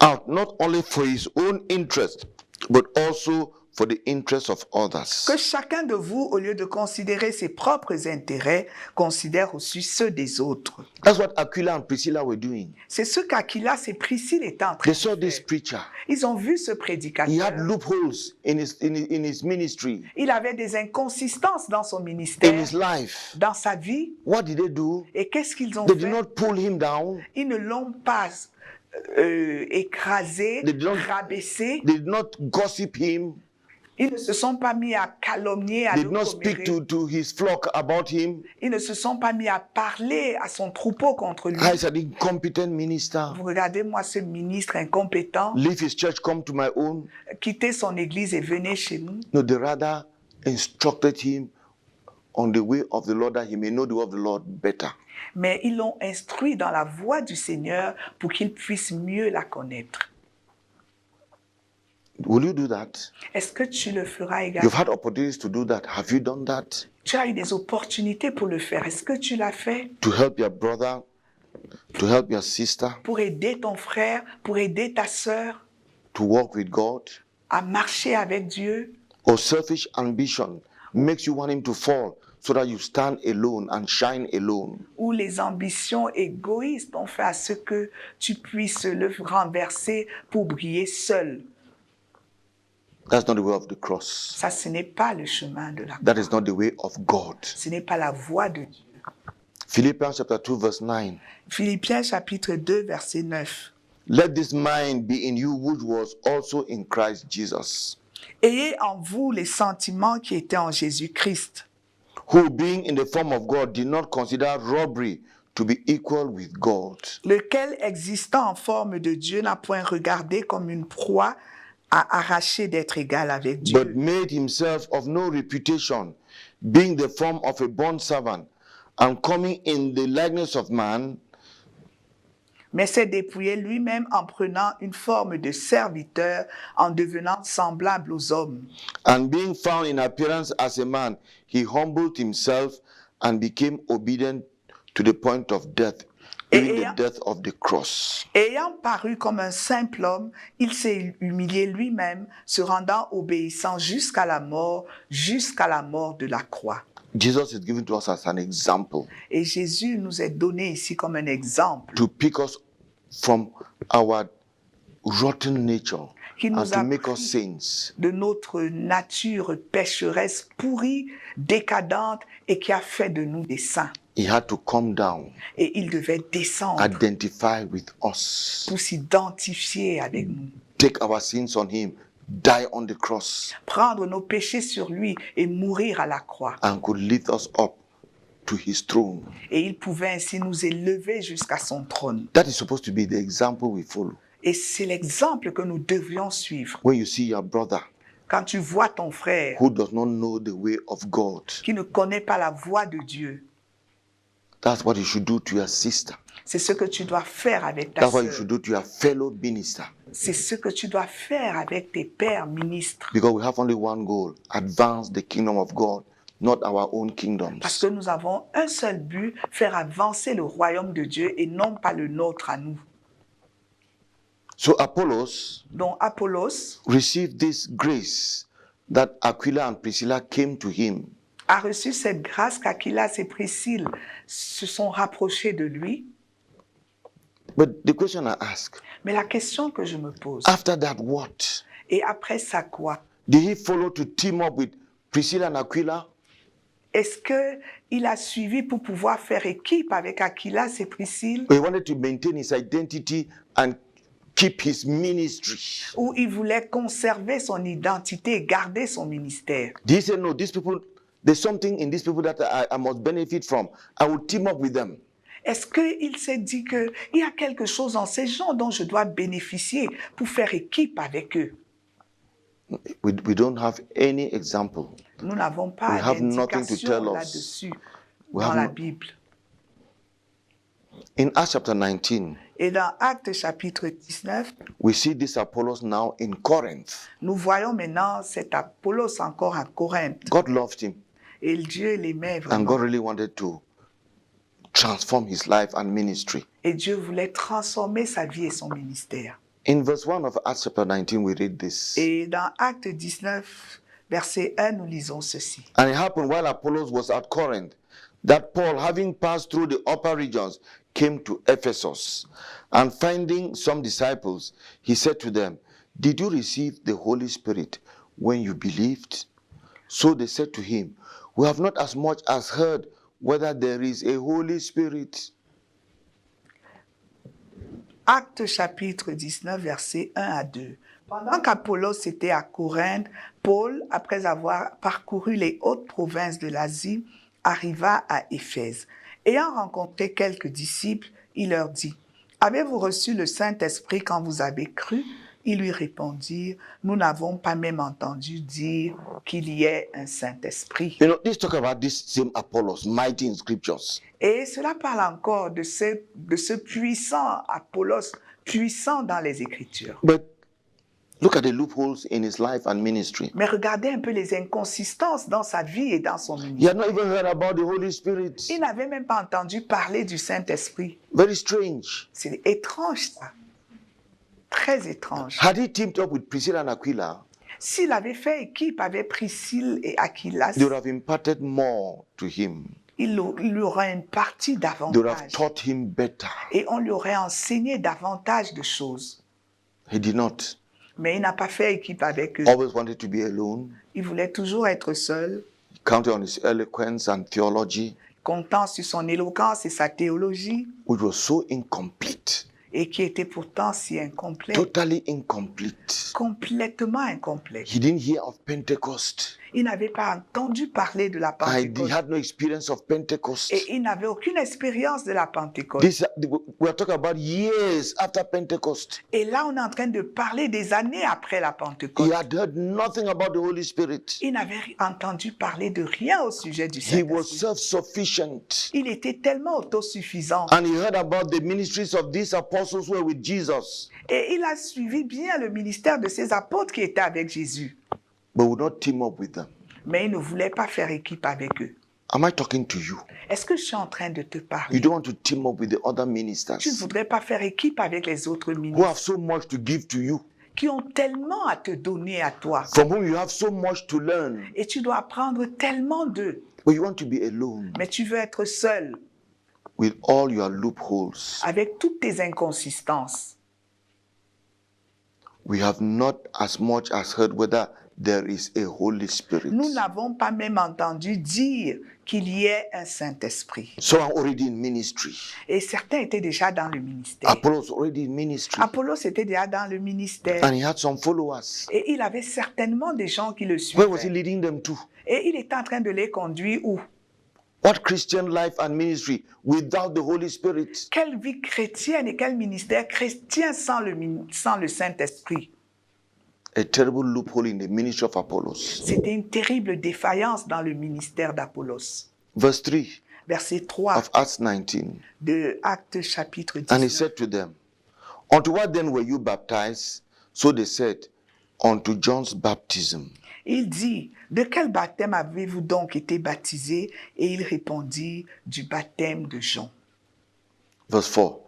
[SPEAKER 1] out not only for his own interest, but also for the interest of others.
[SPEAKER 2] Que chacun de vous, au lieu de considérer ses propres intérêts, considère aussi ceux des autres.
[SPEAKER 1] That's what Aquila and Priscilla were doing.
[SPEAKER 2] C'est ce qu'Aquilas et Priscille étaient en train
[SPEAKER 1] They
[SPEAKER 2] de
[SPEAKER 1] saw this
[SPEAKER 2] faire.
[SPEAKER 1] preacher.
[SPEAKER 2] Ils ont vu ce
[SPEAKER 1] He had
[SPEAKER 2] prédicateur.
[SPEAKER 1] loopholes in his ministry,
[SPEAKER 2] Il avait des inconsistances dans son
[SPEAKER 1] in
[SPEAKER 2] ministère,
[SPEAKER 1] his life.
[SPEAKER 2] dans sa vie.
[SPEAKER 1] What did they do?
[SPEAKER 2] Et qu'est-ce qu'ils ont
[SPEAKER 1] They did
[SPEAKER 2] fait?
[SPEAKER 1] not pull him down.
[SPEAKER 2] Ils ne l'ont pas écrasé,
[SPEAKER 1] They did not-
[SPEAKER 2] rabaissé.
[SPEAKER 1] They did not gossip him.
[SPEAKER 2] Ils ne se sont pas mis à calomnier, à
[SPEAKER 1] They
[SPEAKER 2] le
[SPEAKER 1] did not speak
[SPEAKER 2] commérer.
[SPEAKER 1] to his flock about him.
[SPEAKER 2] Ils ne se sont pas mis à parler à son troupeau contre lui.
[SPEAKER 1] I is an incompetent minister.
[SPEAKER 2] Vous regardez, moi, ce ministre incompétent,
[SPEAKER 1] Leave his church, come to my own.
[SPEAKER 2] quittez son église et venez chez nous.
[SPEAKER 1] No, they rather instructed him on the way of the Lord that he may know the way of the Lord better.
[SPEAKER 2] Mais ils l'ont instruit dans la voie du Seigneur pour qu'il puisse mieux la connaître.
[SPEAKER 1] Will you do that?
[SPEAKER 2] Est-ce que tu le feras
[SPEAKER 1] You've
[SPEAKER 2] également?
[SPEAKER 1] had opportunities to do that. Have you done that?
[SPEAKER 2] Tu as eu des opportunités pour le faire. Est-ce que tu l'as fait?
[SPEAKER 1] To help your brother, to help your sister,
[SPEAKER 2] Pour aider ton frère, pour aider ta sœur
[SPEAKER 1] to walk with God?
[SPEAKER 2] à marcher avec Dieu?
[SPEAKER 1] Or selfish ambition makes you want him to fall so that you stand alone and shine alone?
[SPEAKER 2] Ou les ambitions égoïstes ont fait à ce que tu puisses le renverser pour briller seul?
[SPEAKER 1] That's not the way of the cross.
[SPEAKER 2] Ça, ce n'est pas le chemin de la croix.
[SPEAKER 1] That is not the way of God.
[SPEAKER 2] Ce n'est pas la voie de Dieu.
[SPEAKER 1] Philippians chapter 2 verse 9.
[SPEAKER 2] Philippiens chapitre 2, verset 9.
[SPEAKER 1] Let this mind be in you which was also in Christ Jesus,
[SPEAKER 2] Ayez en vous les sentiments qui étaient en Jésus-Christ,
[SPEAKER 1] who being in the form of God did not consider robbery to be equal with God,
[SPEAKER 2] lequel, existant en forme de Dieu, n'a point regardé comme une proie à arracher d'être égal avec Dieu,
[SPEAKER 1] but made himself of no reputation, being the form of a bondservant, and coming in the likeness of man,
[SPEAKER 2] mais s'est dépouillé lui-même en prenant une forme de serviteur, en devenant semblable aux hommes.
[SPEAKER 1] and being found in appearance as a man, he humbled himself and became obedient to the point of death, even the death of the cross.
[SPEAKER 2] Ayant paru comme un simple homme, il s'est humilié lui-même, se rendant obéissant jusqu'à la mort de la croix.
[SPEAKER 1] Jesus is given to us as an example
[SPEAKER 2] Et Jésus nous est donné ici comme un exemple
[SPEAKER 1] to pick us from our rotten nature
[SPEAKER 2] qui nous
[SPEAKER 1] and to
[SPEAKER 2] a
[SPEAKER 1] make us
[SPEAKER 2] pris
[SPEAKER 1] saints.
[SPEAKER 2] de notre nature pécheresse, pourrie, décadente, et qui a fait de nous des saints.
[SPEAKER 1] He had to come down,
[SPEAKER 2] Et il devait descendre
[SPEAKER 1] identify with us,
[SPEAKER 2] pour s'identifier avec nous,
[SPEAKER 1] take our sins on him, die on the cross,
[SPEAKER 2] prendre nos péchés sur lui et mourir à la croix.
[SPEAKER 1] and could lift us up to his throne.
[SPEAKER 2] Et il pouvait ainsi nous élever jusqu'à son trône.
[SPEAKER 1] That is supposed to be the example we follow.
[SPEAKER 2] Et c'est l'exemple que nous devions suivre.
[SPEAKER 1] When you see your brother
[SPEAKER 2] Quand tu vois ton frère
[SPEAKER 1] who does not know the way of God,
[SPEAKER 2] qui ne connaît pas la voie de Dieu,
[SPEAKER 1] that's what you should do to your sister.
[SPEAKER 2] c'est ce que tu dois faire avec ta
[SPEAKER 1] That's what you
[SPEAKER 2] sœur.
[SPEAKER 1] should do to your fellow minister.
[SPEAKER 2] C'est ce que tu dois faire avec tes pères ministres.
[SPEAKER 1] Because we have only one goal, advance the kingdom of God, not our own
[SPEAKER 2] Parce
[SPEAKER 1] kingdoms.
[SPEAKER 2] que nous avons un seul but, faire avancer le royaume de Dieu et non pas le nôtre à nous.
[SPEAKER 1] So Apollos
[SPEAKER 2] Donc Apollos
[SPEAKER 1] received this grace that Aquila and Priscilla came to him.
[SPEAKER 2] a reçu cette grâce qu'Aquilas et Priscille se sont rapprochés de lui.
[SPEAKER 1] But the question I ask,
[SPEAKER 2] Mais la question que je me pose,
[SPEAKER 1] after that, what?
[SPEAKER 2] et après ça quoi?
[SPEAKER 1] Did he follow to team up with Priscilla and Aquila?
[SPEAKER 2] Est-ce qu'il a suivi pour pouvoir faire équipe avec Aquilas et Priscille?
[SPEAKER 1] Or he wanted to maintain his identity and keep his ministry?
[SPEAKER 2] Ou il voulait conserver son identité et garder son ministère?
[SPEAKER 1] Did he say, no, these people, there's something in these people that I must benefit from. I will team up with them.
[SPEAKER 2] Est-ce qu'il s'est dit qu'il y a quelque chose en ces gens dont je dois bénéficier pour faire équipe avec eux?
[SPEAKER 1] We don't have any example.
[SPEAKER 2] Nous n'avons
[SPEAKER 1] We
[SPEAKER 2] pas
[SPEAKER 1] have nothing to tell
[SPEAKER 2] d'indication
[SPEAKER 1] us.
[SPEAKER 2] là-dessus
[SPEAKER 1] We
[SPEAKER 2] dans
[SPEAKER 1] have
[SPEAKER 2] la
[SPEAKER 1] no-
[SPEAKER 2] Bible.
[SPEAKER 1] In Acts chapter 19,
[SPEAKER 2] Et dans Actes chapitre 19,
[SPEAKER 1] we see this Apollos now in Corinth.
[SPEAKER 2] nous voyons maintenant cet Apollos encore à Corinthe.
[SPEAKER 1] God loved him,
[SPEAKER 2] Et Dieu l'aimait
[SPEAKER 1] and
[SPEAKER 2] vraiment.
[SPEAKER 1] God really wanted to transform his life and ministry.
[SPEAKER 2] Et Dieu voulait transformer sa vie et son ministère.
[SPEAKER 1] In verse 1 of Acts chapter 19, we read this.
[SPEAKER 2] Et dans Actes 19, verset 1, nous lisons ceci.
[SPEAKER 1] And it happened while Apollos was at Corinth that Paul, having passed through the upper regions, came to Ephesus. And finding some disciples, he said to them, did you receive the Holy Spirit when you believed? So they said to him, we have not as much as heard whether there is a Holy Spirit.
[SPEAKER 2] Actes chapitre 19, versets 1 à 2. Pendant qu'Apollos était à Corinthe, Paul, après avoir parcouru les hautes provinces de l'Asie, arriva à Éphèse. Ayant rencontré quelques disciples, il leur dit, « Avez-vous reçu le Saint-Esprit quand vous avez cru ?» Ils lui répondirent, « Nous n'avons pas même entendu dire qu'il y ait un Saint-Esprit.
[SPEAKER 1] You know, this talk about this same Apollos, mighty in scriptures. »
[SPEAKER 2] Et cela parle encore de ce puissant Apollos, puissant dans les Écritures.
[SPEAKER 1] But look at the loopholes in his life and ministry.
[SPEAKER 2] Mais regardez un peu les inconsistances dans sa vie et dans son
[SPEAKER 1] He
[SPEAKER 2] ministère.
[SPEAKER 1] had not even heard about the Holy Spirit.
[SPEAKER 2] Il n'avait même pas entendu parler du Saint-Esprit.
[SPEAKER 1] Very strange.
[SPEAKER 2] C'est étrange ça. Très étrange.
[SPEAKER 1] Had he teamed up with Priscilla and Aquila,
[SPEAKER 2] S'il avait fait équipe avec Priscille et Aquilas,
[SPEAKER 1] they would have imparted more to him.
[SPEAKER 2] il lui aurait une partie
[SPEAKER 1] They would have
[SPEAKER 2] davantage.
[SPEAKER 1] taught him better.
[SPEAKER 2] Et on lui aurait enseigné davantage de choses.
[SPEAKER 1] He did not.
[SPEAKER 2] Mais il n'a pas fait équipe avec eux.
[SPEAKER 1] Always wanted to be alone.
[SPEAKER 2] Il voulait toujours être seul,
[SPEAKER 1] He counted on his eloquence and theology,
[SPEAKER 2] comptant sur son éloquence et sa théologie,
[SPEAKER 1] which was so incomplete,
[SPEAKER 2] et qui était pourtant si incomplet,
[SPEAKER 1] totally incomplete.
[SPEAKER 2] complètement incomplet.
[SPEAKER 1] He didn't hear of Pentecost.
[SPEAKER 2] Il n'avait pas entendu parler de la
[SPEAKER 1] And he
[SPEAKER 2] Pentecôte.
[SPEAKER 1] had no experience of Pentecost.
[SPEAKER 2] Et il n'avait aucune expérience de la Pentecôte.
[SPEAKER 1] We are talking about years after Pentecost.
[SPEAKER 2] Et là, on est en train de parler des années après la
[SPEAKER 1] He
[SPEAKER 2] Pentecôte.
[SPEAKER 1] had heard nothing about the Holy Spirit.
[SPEAKER 2] Il n'avait entendu parler de rien au sujet du
[SPEAKER 1] He was
[SPEAKER 2] Saint-Esprit.
[SPEAKER 1] self-sufficient.
[SPEAKER 2] Il était tellement autosuffisant.
[SPEAKER 1] And he heard about the ministries of these apostles who were with Jesus,
[SPEAKER 2] Et il a suivi bien le ministère de ces apôtres qui étaient avec Jésus.
[SPEAKER 1] but would not team up with them.
[SPEAKER 2] Mais il ne voulait pas faire équipe avec eux.
[SPEAKER 1] Am I talking to you?
[SPEAKER 2] Est-ce que je suis en train de te
[SPEAKER 1] You
[SPEAKER 2] parler?
[SPEAKER 1] don't want to team up with the other
[SPEAKER 2] Tu ne
[SPEAKER 1] ministers
[SPEAKER 2] voudrais pas faire équipe avec les autres
[SPEAKER 1] who
[SPEAKER 2] ministres
[SPEAKER 1] have so much to give to you,
[SPEAKER 2] qui ont tellement à te donner à toi.
[SPEAKER 1] from whom you have so much to learn,
[SPEAKER 2] Et tu dois apprendre tellement d'eux.
[SPEAKER 1] but you want to be alone
[SPEAKER 2] Mais tu veux être seul
[SPEAKER 1] with all your loopholes.
[SPEAKER 2] avec toutes tes inconsistances.
[SPEAKER 1] We have not as much as heard whether there is a Holy Spirit.
[SPEAKER 2] Nous n'avons pas même entendu dire qu'il y ait un Saint-Esprit.
[SPEAKER 1] Some are already in ministry.
[SPEAKER 2] Et certains étaient déjà dans le ministère.
[SPEAKER 1] Apollos already in ministry.
[SPEAKER 2] Apollos était déjà dans le ministère.
[SPEAKER 1] And he had some followers.
[SPEAKER 2] Et il avait certainement des gens qui le
[SPEAKER 1] Where was he
[SPEAKER 2] suivaient.
[SPEAKER 1] leading them to?
[SPEAKER 2] Et il était en train de les conduire où?
[SPEAKER 1] What Christian life and ministry without the Holy Spirit?
[SPEAKER 2] Quelle vie chrétienne et quel ministère chrétien sans le Saint-Esprit?
[SPEAKER 1] A terrible loophole in the ministry of Apollos.
[SPEAKER 2] C'était une terrible défaillance dans le ministère d'Apollos.
[SPEAKER 1] Verse 3
[SPEAKER 2] Verset 3
[SPEAKER 1] of Acts 19.
[SPEAKER 2] de Actes chapitre
[SPEAKER 1] And he
[SPEAKER 2] 19.
[SPEAKER 1] said to them, unto what then were you baptized? So they said, unto John's baptism.
[SPEAKER 2] Il dit, de quel baptême avez-vous donc été baptisés? Et il répondit, du baptême de Jean.
[SPEAKER 1] Verse 4.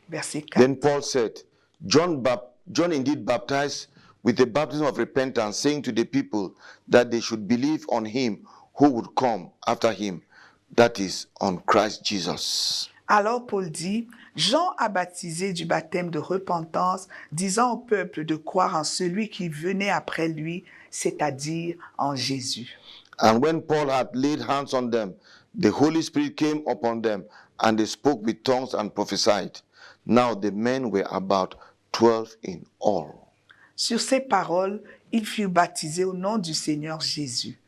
[SPEAKER 2] Verset 4.
[SPEAKER 1] Then Paul said, John indeed baptized with the baptism of repentance, saying to the people that they should believe on him who would come after him, that is, on Christ Jesus.
[SPEAKER 2] Alors Paul dit, Jean a baptisé du baptême de repentance, disant au peuple de croire en celui qui venait après lui, c'est-à-dire en Jésus.
[SPEAKER 1] And when Paul had laid hands on them, the Holy Spirit came upon them, and they spoke with tongues and prophesied. Now the men were about 12 in all.
[SPEAKER 2] Sur ces paroles, ils furent baptisés au nom du Seigneur Jésus.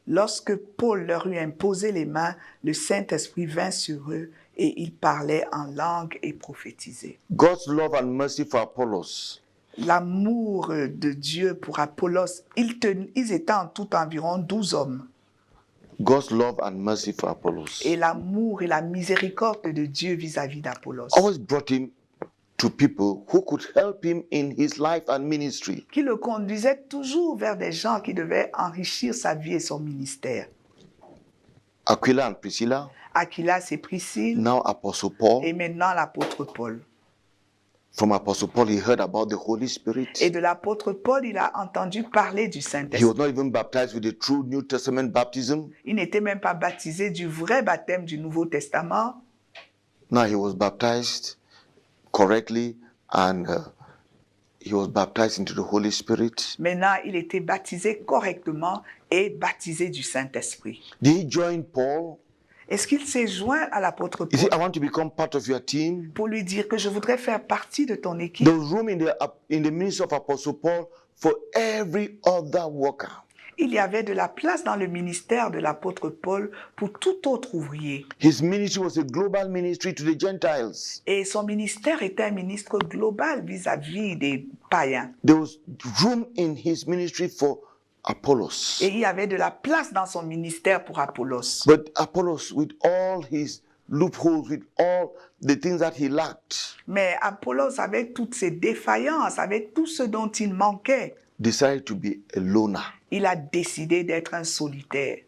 [SPEAKER 2] Lorsque Paul leur eut imposé les mains, le Saint-Esprit vint sur eux et ils parlaient en langue et prophétisaient.
[SPEAKER 1] God's love and mercy for Apollos
[SPEAKER 2] L'amour de Dieu pour Apollos, ils étaient en tout environ 12 hommes.
[SPEAKER 1] God's love and mercy for Apollos
[SPEAKER 2] Et l'amour et la miséricorde de Dieu vis-à-vis d'Apollos,
[SPEAKER 1] always brought him to people who could help him in his life and ministry.
[SPEAKER 2] qui le conduisait toujours vers des gens qui devaient enrichir sa vie et son ministère.
[SPEAKER 1] Aquila and Priscilla,
[SPEAKER 2] Aquilas et Priscille,
[SPEAKER 1] now Apostle Paul.
[SPEAKER 2] et maintenant l'apôtre Paul.
[SPEAKER 1] From Apostle Paul, he heard about the Holy Spirit.
[SPEAKER 2] Et de l'apôtre Paul, il a entendu parler du
[SPEAKER 1] He was
[SPEAKER 2] Saint-Esprit.
[SPEAKER 1] not even baptized with the true New Testament baptism.
[SPEAKER 2] Il n'était même pas baptisé du vrai baptême du Nouveau Testament.
[SPEAKER 1] Now he was baptized correctly, and he was baptized into the Holy Spirit.
[SPEAKER 2] Maintenant, il était baptisé correctement et baptisé du Saint-Esprit.
[SPEAKER 1] Did he join Paul?
[SPEAKER 2] Est-ce qu'il s'est joint à l'apôtre
[SPEAKER 1] He said,
[SPEAKER 2] Paul
[SPEAKER 1] I want to become part of your team.
[SPEAKER 2] pour lui dire que je voudrais faire partie de ton équipe?
[SPEAKER 1] There was room in the ministry of Apostle Paul for every other worker.
[SPEAKER 2] Il y avait de la place dans le ministère de l'apôtre Paul pour tout autre ouvrier.
[SPEAKER 1] His ministry was a global ministry to the Gentiles.
[SPEAKER 2] Et son ministère était un ministre global vis-à-vis des païens.
[SPEAKER 1] There was room in his ministry for Apollos.
[SPEAKER 2] Et il y avait de la place dans son ministère pour Apollos.
[SPEAKER 1] But Apollos, with all his loopholes, with all the things that he lacked,
[SPEAKER 2] Mais Apollos, avec toutes ses défaillances, avec tout ce dont il manquait,
[SPEAKER 1] decided to be a loner.
[SPEAKER 2] il a décidé d'être un solitaire.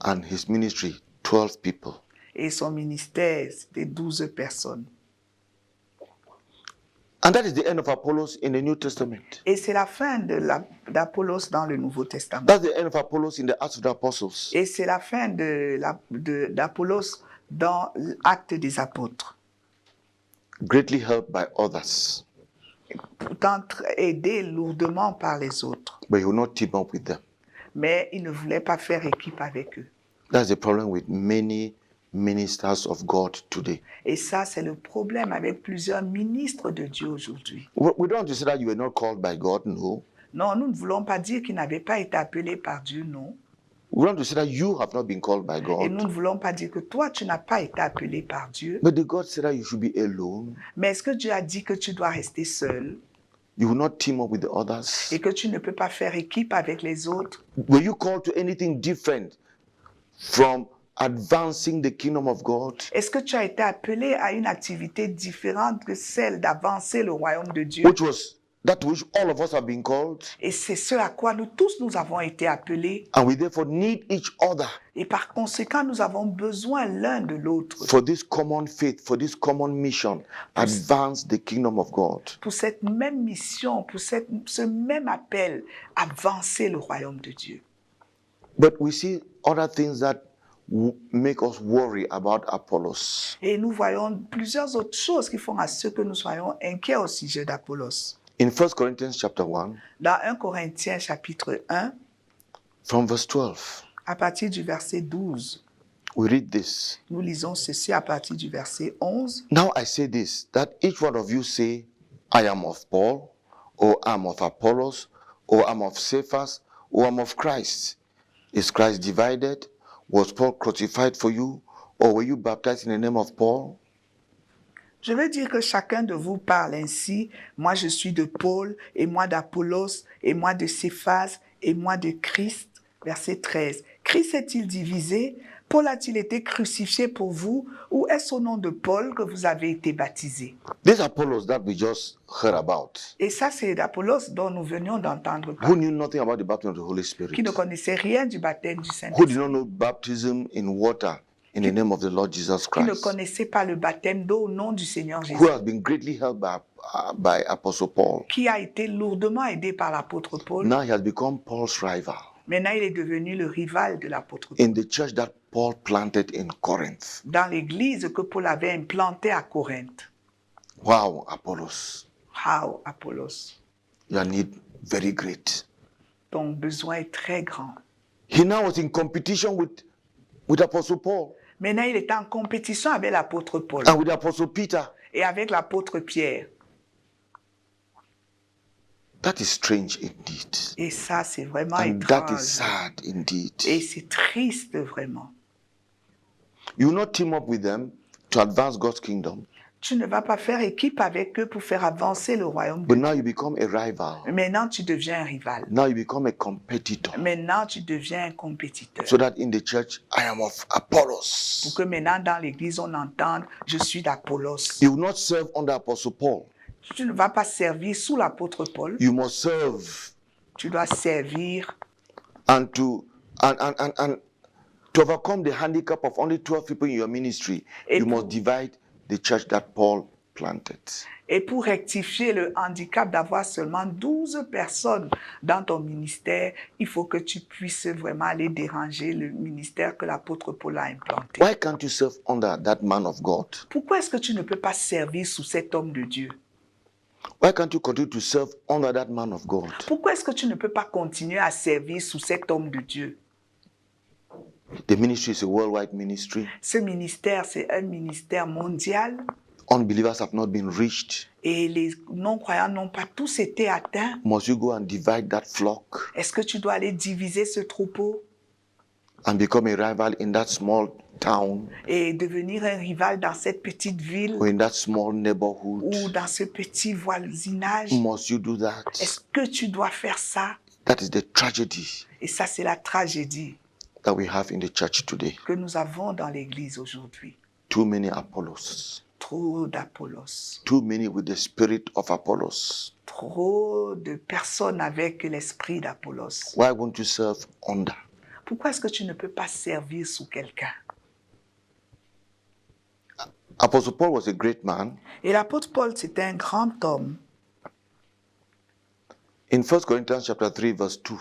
[SPEAKER 1] And his ministry, 12 people.
[SPEAKER 2] Et son ministère, c'était 12 personnes.
[SPEAKER 1] And that is the end of Apollos in the New Testament.
[SPEAKER 2] Et c'est la fin d'Apollos dans le Nouveau Testament.
[SPEAKER 1] That's the end of Apollos in the Acts of the Apostles.
[SPEAKER 2] Et c'est la fin d'Apollos dans l'Acte des Apôtres.
[SPEAKER 1] Greatly helped by others,
[SPEAKER 2] Pourtant aidé lourdement par les autres.
[SPEAKER 1] but he will not team up with them.
[SPEAKER 2] Mais il ne voulait pas faire équipe avec eux.
[SPEAKER 1] That's the problem with many ministers of God today.
[SPEAKER 2] Et ça, c'est le problème avec plusieurs ministres de Dieu aujourd'hui.
[SPEAKER 1] We don't want to say that you were not called by God, no.
[SPEAKER 2] Non, nous ne voulons pas dire qu'ils n'avaient pas été appelés par Dieu, non.
[SPEAKER 1] We want to say that you have not been called by
[SPEAKER 2] Et nous ne
[SPEAKER 1] God.
[SPEAKER 2] voulons pas dire que toi, tu n'as pas été appelé par Dieu.
[SPEAKER 1] But the God said that you should be alone.
[SPEAKER 2] Mais est-ce que Dieu a dit que tu dois rester seul
[SPEAKER 1] You will not team up with the others.
[SPEAKER 2] et que tu ne peux pas faire équipe avec les autres?
[SPEAKER 1] Were you called to anything different from advancing the kingdom of God?
[SPEAKER 2] Est-ce que tu as été appelé à une activité différente que celle d'avancer le royaume de Dieu?
[SPEAKER 1] Which was that to which all of us have been called,
[SPEAKER 2] Et c'est ce à quoi nous tous nous avons été appelés.
[SPEAKER 1] and we therefore need each other
[SPEAKER 2] Et par conséquent, nous avons besoin l'un de l'autre
[SPEAKER 1] for this common faith, for this common mission, advance the kingdom of God.
[SPEAKER 2] pour cette même mission, pour ce même appel, avancer le royaume de Dieu.
[SPEAKER 1] But we see other things that make us worry about Apollos.
[SPEAKER 2] Et nous voyons plusieurs autres choses qui font à ce que nous soyons inquiets au sujet d'Apollos.
[SPEAKER 1] In 1 Corinthians chapter 1,
[SPEAKER 2] Dans 1 Corinthiens chapitre 1,
[SPEAKER 1] from verse 12,
[SPEAKER 2] à partir du verset 12,
[SPEAKER 1] we read this.
[SPEAKER 2] nous lisons ceci à partir du verset 11.
[SPEAKER 1] Now I say this, that each one of you say, I am of Paul, or I am of Apollos, or I am of Cephas, or I am of Christ. Is Christ divided? Was Paul crucified for you? Or were you baptized in the name of Paul?
[SPEAKER 2] Je veux dire que chacun de vous parle ainsi. Moi, je suis de Paul, et moi d'Apollos, et moi de Céphas, et moi de Christ. Verset 13. Christ est-il divisé? Paul a-t-il été crucifié pour vous? Ou est-ce au nom de Paul que vous avez été baptisés?
[SPEAKER 1] This Apollos that we just heard about,
[SPEAKER 2] Et ça, c'est d'Apollos dont nous venions d'entendre
[SPEAKER 1] who
[SPEAKER 2] parler,
[SPEAKER 1] knew nothing about the baptism of the Holy Spirit,
[SPEAKER 2] qui ne connaissait rien du baptême du
[SPEAKER 1] who did
[SPEAKER 2] Saint-Esprit,
[SPEAKER 1] not know baptism in water in the name of the Lord Jesus
[SPEAKER 2] qui ne
[SPEAKER 1] Christ,
[SPEAKER 2] connaissait pas le baptème d'eau au nom du Seigneur
[SPEAKER 1] who
[SPEAKER 2] Jésus,
[SPEAKER 1] has been greatly helped by Apostle Paul.
[SPEAKER 2] qui a été lourdement aidé par l'apôtre Paul.
[SPEAKER 1] Now he has become Paul's rival.
[SPEAKER 2] Maintenant, il est devenu le rival de l'apôtre Paul.
[SPEAKER 1] in the church that Paul planted in Corinth.
[SPEAKER 2] Dans l'église que Paul avait implantée à Corinthe.
[SPEAKER 1] Wow, Apollos,
[SPEAKER 2] Wow, Apollos,
[SPEAKER 1] your need very great.
[SPEAKER 2] ton besoin est très grand.
[SPEAKER 1] He now was in competition with Apostle Paul
[SPEAKER 2] Maintenant, il est en compétition avec l'apôtre Paul
[SPEAKER 1] and with Apostle Peter.
[SPEAKER 2] et avec l'apôtre Pierre.
[SPEAKER 1] That is strange indeed.
[SPEAKER 2] Et ça, c'est vraiment
[SPEAKER 1] And that is
[SPEAKER 2] étrange.
[SPEAKER 1] sad indeed.
[SPEAKER 2] Et c'est triste, vraiment.
[SPEAKER 1] You will not team up with them to advance God's kingdom,
[SPEAKER 2] Tu ne vas pas faire équipe avec eux pour faire avancer le royaume de
[SPEAKER 1] but
[SPEAKER 2] Dieu.
[SPEAKER 1] now you become a rival.
[SPEAKER 2] Maintenant, tu deviens un rival.
[SPEAKER 1] Now you become a competitor.
[SPEAKER 2] Maintenant, tu deviens un compétiteur.
[SPEAKER 1] So that in the church, I am of
[SPEAKER 2] Pour
[SPEAKER 1] Apollos.
[SPEAKER 2] que maintenant, dans l'église, on entende « Je suis d'Apollos
[SPEAKER 1] You will not serve under Apostle Paul. ».
[SPEAKER 2] Tu ne vas pas servir sous l'apôtre Paul.
[SPEAKER 1] You must serve
[SPEAKER 2] Tu dois servir
[SPEAKER 1] and to overcome the handicap of only 12 people in your ministry.
[SPEAKER 2] Et
[SPEAKER 1] You
[SPEAKER 2] pour-
[SPEAKER 1] must divide the church that Paul planted.
[SPEAKER 2] et pour rectifier le handicap d'avoir seulement 12 personnes dans ton ministère, il faut que tu puisses vraiment aller déranger le ministère que l'apôtre Paul a implanté.
[SPEAKER 1] Why can't you serve under that man of God?
[SPEAKER 2] Pourquoi est-ce que tu ne peux pas servir sous cet homme de Dieu?
[SPEAKER 1] Why can't you continue to serve under that man of God?
[SPEAKER 2] Pourquoi est-ce que tu ne peux pas continuer à servir sous cet homme de Dieu?
[SPEAKER 1] The ministry is a worldwide ministry.
[SPEAKER 2] Ce ministère, c'est un ministère mondial
[SPEAKER 1] Unbelievers have not been reached.
[SPEAKER 2] et les non-croyants n'ont pas tous été atteints.
[SPEAKER 1] Must you go and divide that flock
[SPEAKER 2] Est-ce que tu dois aller diviser ce troupeau
[SPEAKER 1] and become a rival in that small town
[SPEAKER 2] et devenir un rival dans cette petite ville
[SPEAKER 1] or in that small
[SPEAKER 2] ou
[SPEAKER 1] neighborhood?
[SPEAKER 2] dans ce petit voisinage?
[SPEAKER 1] Must you do that?
[SPEAKER 2] Est-ce que tu dois faire ça?
[SPEAKER 1] That is the tragedy
[SPEAKER 2] Et ça, c'est la tragédie
[SPEAKER 1] that we have in the church today.
[SPEAKER 2] que nous avons dans l'Église aujourd'hui.
[SPEAKER 1] Too many Apollos.
[SPEAKER 2] Trop d'Apollos,
[SPEAKER 1] Too many with the spirit of Apollos.
[SPEAKER 2] trop de personnes avec l'esprit d'Apollos.
[SPEAKER 1] Why won't you serve under?
[SPEAKER 2] Pourquoi est-ce que tu ne peux pas servir sous quelqu'un?
[SPEAKER 1] Apostle Paul was a great man.
[SPEAKER 2] Et l'apôtre Paul, c'était un grand homme.
[SPEAKER 1] In 1 Corinthians chapter 3 verse 2,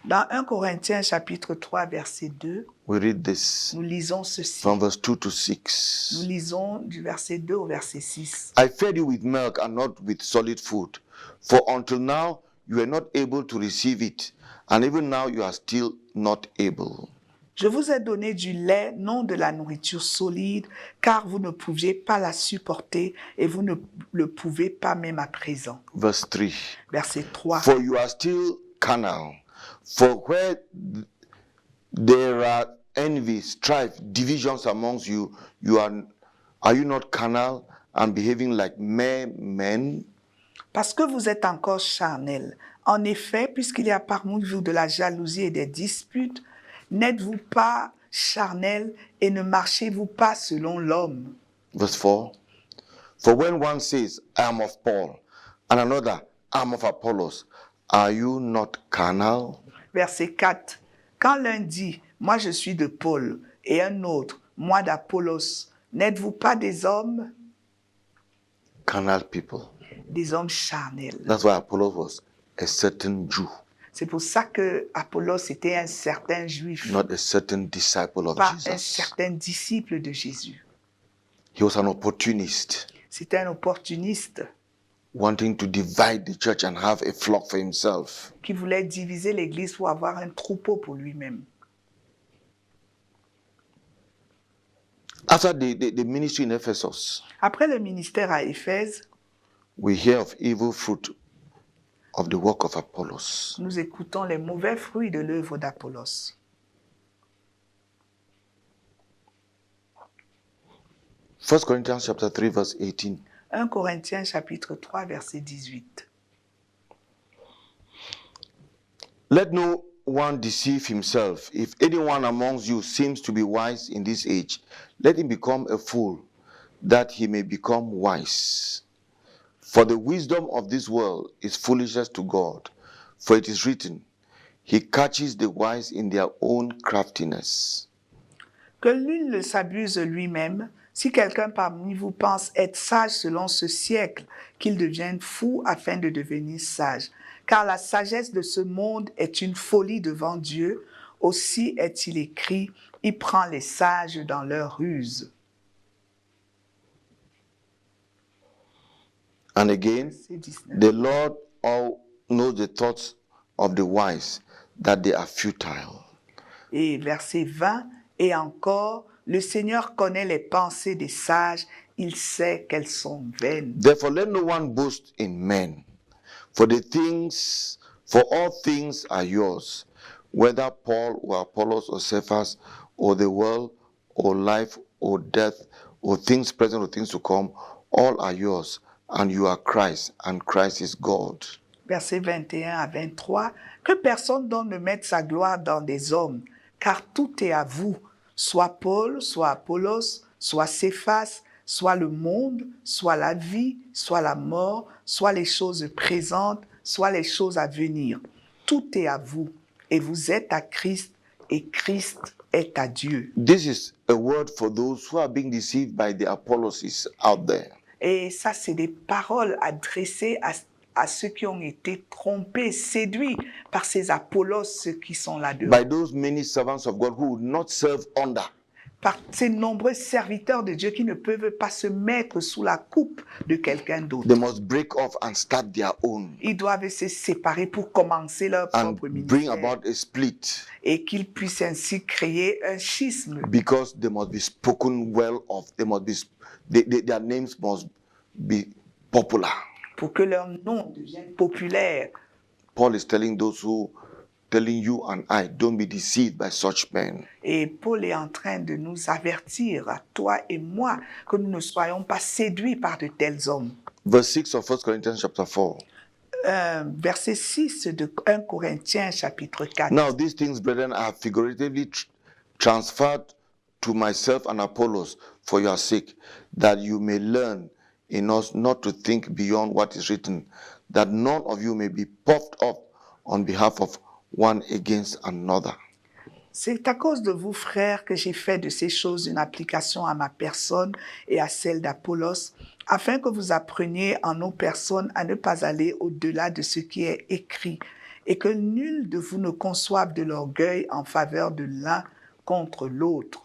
[SPEAKER 2] Dans 1 Corinthiens chapitre 3 verset 2,
[SPEAKER 1] we read this
[SPEAKER 2] nous lisons ceci.
[SPEAKER 1] from verse 2 to
[SPEAKER 2] Nous
[SPEAKER 1] 6.
[SPEAKER 2] lisons du verset 2 au verset 6.
[SPEAKER 1] I fed you with milk and not with solid food, for until now you were not able to receive it, and even now you are still not able.
[SPEAKER 2] Je vous ai donné du lait, non de la nourriture solide, car vous ne pouviez pas la supporter et vous ne le pouvez pas même à présent.
[SPEAKER 1] Verse 3.
[SPEAKER 2] Verset 3.
[SPEAKER 1] For you are still carnal. For where there are envy, strife, divisions amongst you, are you not carnal and behaving like mere men?
[SPEAKER 2] Parce que vous êtes encore charnel. En effet, puisqu'il y a parmi vous de la jalousie et des disputes, n'êtes-vous pas charnel et ne marchez-vous pas selon l'homme?
[SPEAKER 1] Verse 4. For when one says, I am of Paul, and another, I am of Apollos, are you not carnal?
[SPEAKER 2] Verset 4. Quand l'un dit, moi je suis de Paul, et un autre, moi d'Apollos, n'êtes-vous pas des hommes?
[SPEAKER 1] Carnal people.
[SPEAKER 2] Des hommes charnels.
[SPEAKER 1] That's why Apollos was a certain Jew,
[SPEAKER 2] C'est pour ça que Apollos était un certain juif,
[SPEAKER 1] not a certain disciple of
[SPEAKER 2] pas un
[SPEAKER 1] Jesus.
[SPEAKER 2] certain disciple de Jésus.
[SPEAKER 1] He was an opportunist,
[SPEAKER 2] C'était un opportuniste
[SPEAKER 1] wanting to divide the church and have a flock for himself.
[SPEAKER 2] qui voulait diviser l'Église pour avoir un troupeau pour lui-même.
[SPEAKER 1] After the ministry in Ephesus,
[SPEAKER 2] Après le ministère à Éphèse,
[SPEAKER 1] we hear of evil fruit of the work of Apollos.
[SPEAKER 2] nous écoutons les mauvais fruits de l'œuvre d'Apollos.
[SPEAKER 1] 1 Corinthians chapter 3 verse 18.
[SPEAKER 2] 1 Corinthiens chapitre 3 verset 18.
[SPEAKER 1] Let no one deceive himself. If anyone amongst you seems to be wise in this age, let him become a fool, that he may become wise. For the wisdom of this world is foolishness to God. For it is written, He catches the wise in their own craftiness.
[SPEAKER 2] Que nul ne s'abuse lui-même, Si quelqu'un parmi vous pense être sage selon ce siècle, qu'il devienne fou afin de devenir sage. Car la sagesse de ce monde est une folie devant Dieu. Aussi est-il écrit, il prend les sages dans leur ruse.
[SPEAKER 1] And again,
[SPEAKER 2] Verset 19.
[SPEAKER 1] the Lord all knows the thoughts of the wise, that they are futile.
[SPEAKER 2] Et verset 20, et encore, le Seigneur connaît les pensées des sages, il sait qu'elles sont vaines.
[SPEAKER 1] Therefore, let no one boast in men, for all things are yours, whether Paul or Apollos or Cephas or the world or life or death or things present or things to come, all are yours, and you are Christ, and Christ is God.
[SPEAKER 2] Verset 21 à 23, que personne donc ne mette sa gloire dans des hommes, car tout est à vous, soit Paul, soit Apollos, soit Céphas, soit le monde, soit la vie, soit la mort, soit les choses présentes, soit les choses à venir. Tout est à vous, et vous êtes à Christ, et Christ est à Dieu.
[SPEAKER 1] This is a word for those who are being deceived by the Apolloses out there.
[SPEAKER 2] Et ça, c'est des paroles adressées à ceux qui ont été trompés, séduits par ces Apollos, ceux qui sont là-dedans.
[SPEAKER 1] By those many servants of God who would not serve under.
[SPEAKER 2] Par ces nombreux serviteurs de Dieu qui ne peuvent pas se mettre sous la coupe de quelqu'un d'autre.
[SPEAKER 1] They must break off and start their own
[SPEAKER 2] Ils doivent se séparer pour commencer leur
[SPEAKER 1] and
[SPEAKER 2] propre
[SPEAKER 1] bring
[SPEAKER 2] ministère
[SPEAKER 1] about a split,
[SPEAKER 2] et qu'ils puissent ainsi créer un schisme.
[SPEAKER 1] because they must be spoken well of. Their names must be popular.
[SPEAKER 2] Pour que leur nom devienne populaire.
[SPEAKER 1] Paul is telling you and I, don't be deceived by such men.
[SPEAKER 2] Et Paul est en train de nous avertir, à toi et moi, que nous ne soyons pas séduits par de tels hommes.
[SPEAKER 1] Verse 6 of 1 Corinthians chapter 4.
[SPEAKER 2] Verset 6 de 1 Corinthiens chapitre 4.
[SPEAKER 1] Now these things, brethren, I have figuratively transferred to myself and Apollos for your sake, that you may learn in us not to think beyond what is written, that none of you may be puffed up on behalf of one against another.
[SPEAKER 2] C'est à cause de vous, frères, que j'ai fait de ces choses une application à ma personne et à celle d'Apollos, afin que vous appreniez en nos personnes à ne pas aller au-delà de ce qui est écrit, et que nul de vous ne conçoive de l'orgueil en faveur de l'un contre l'autre.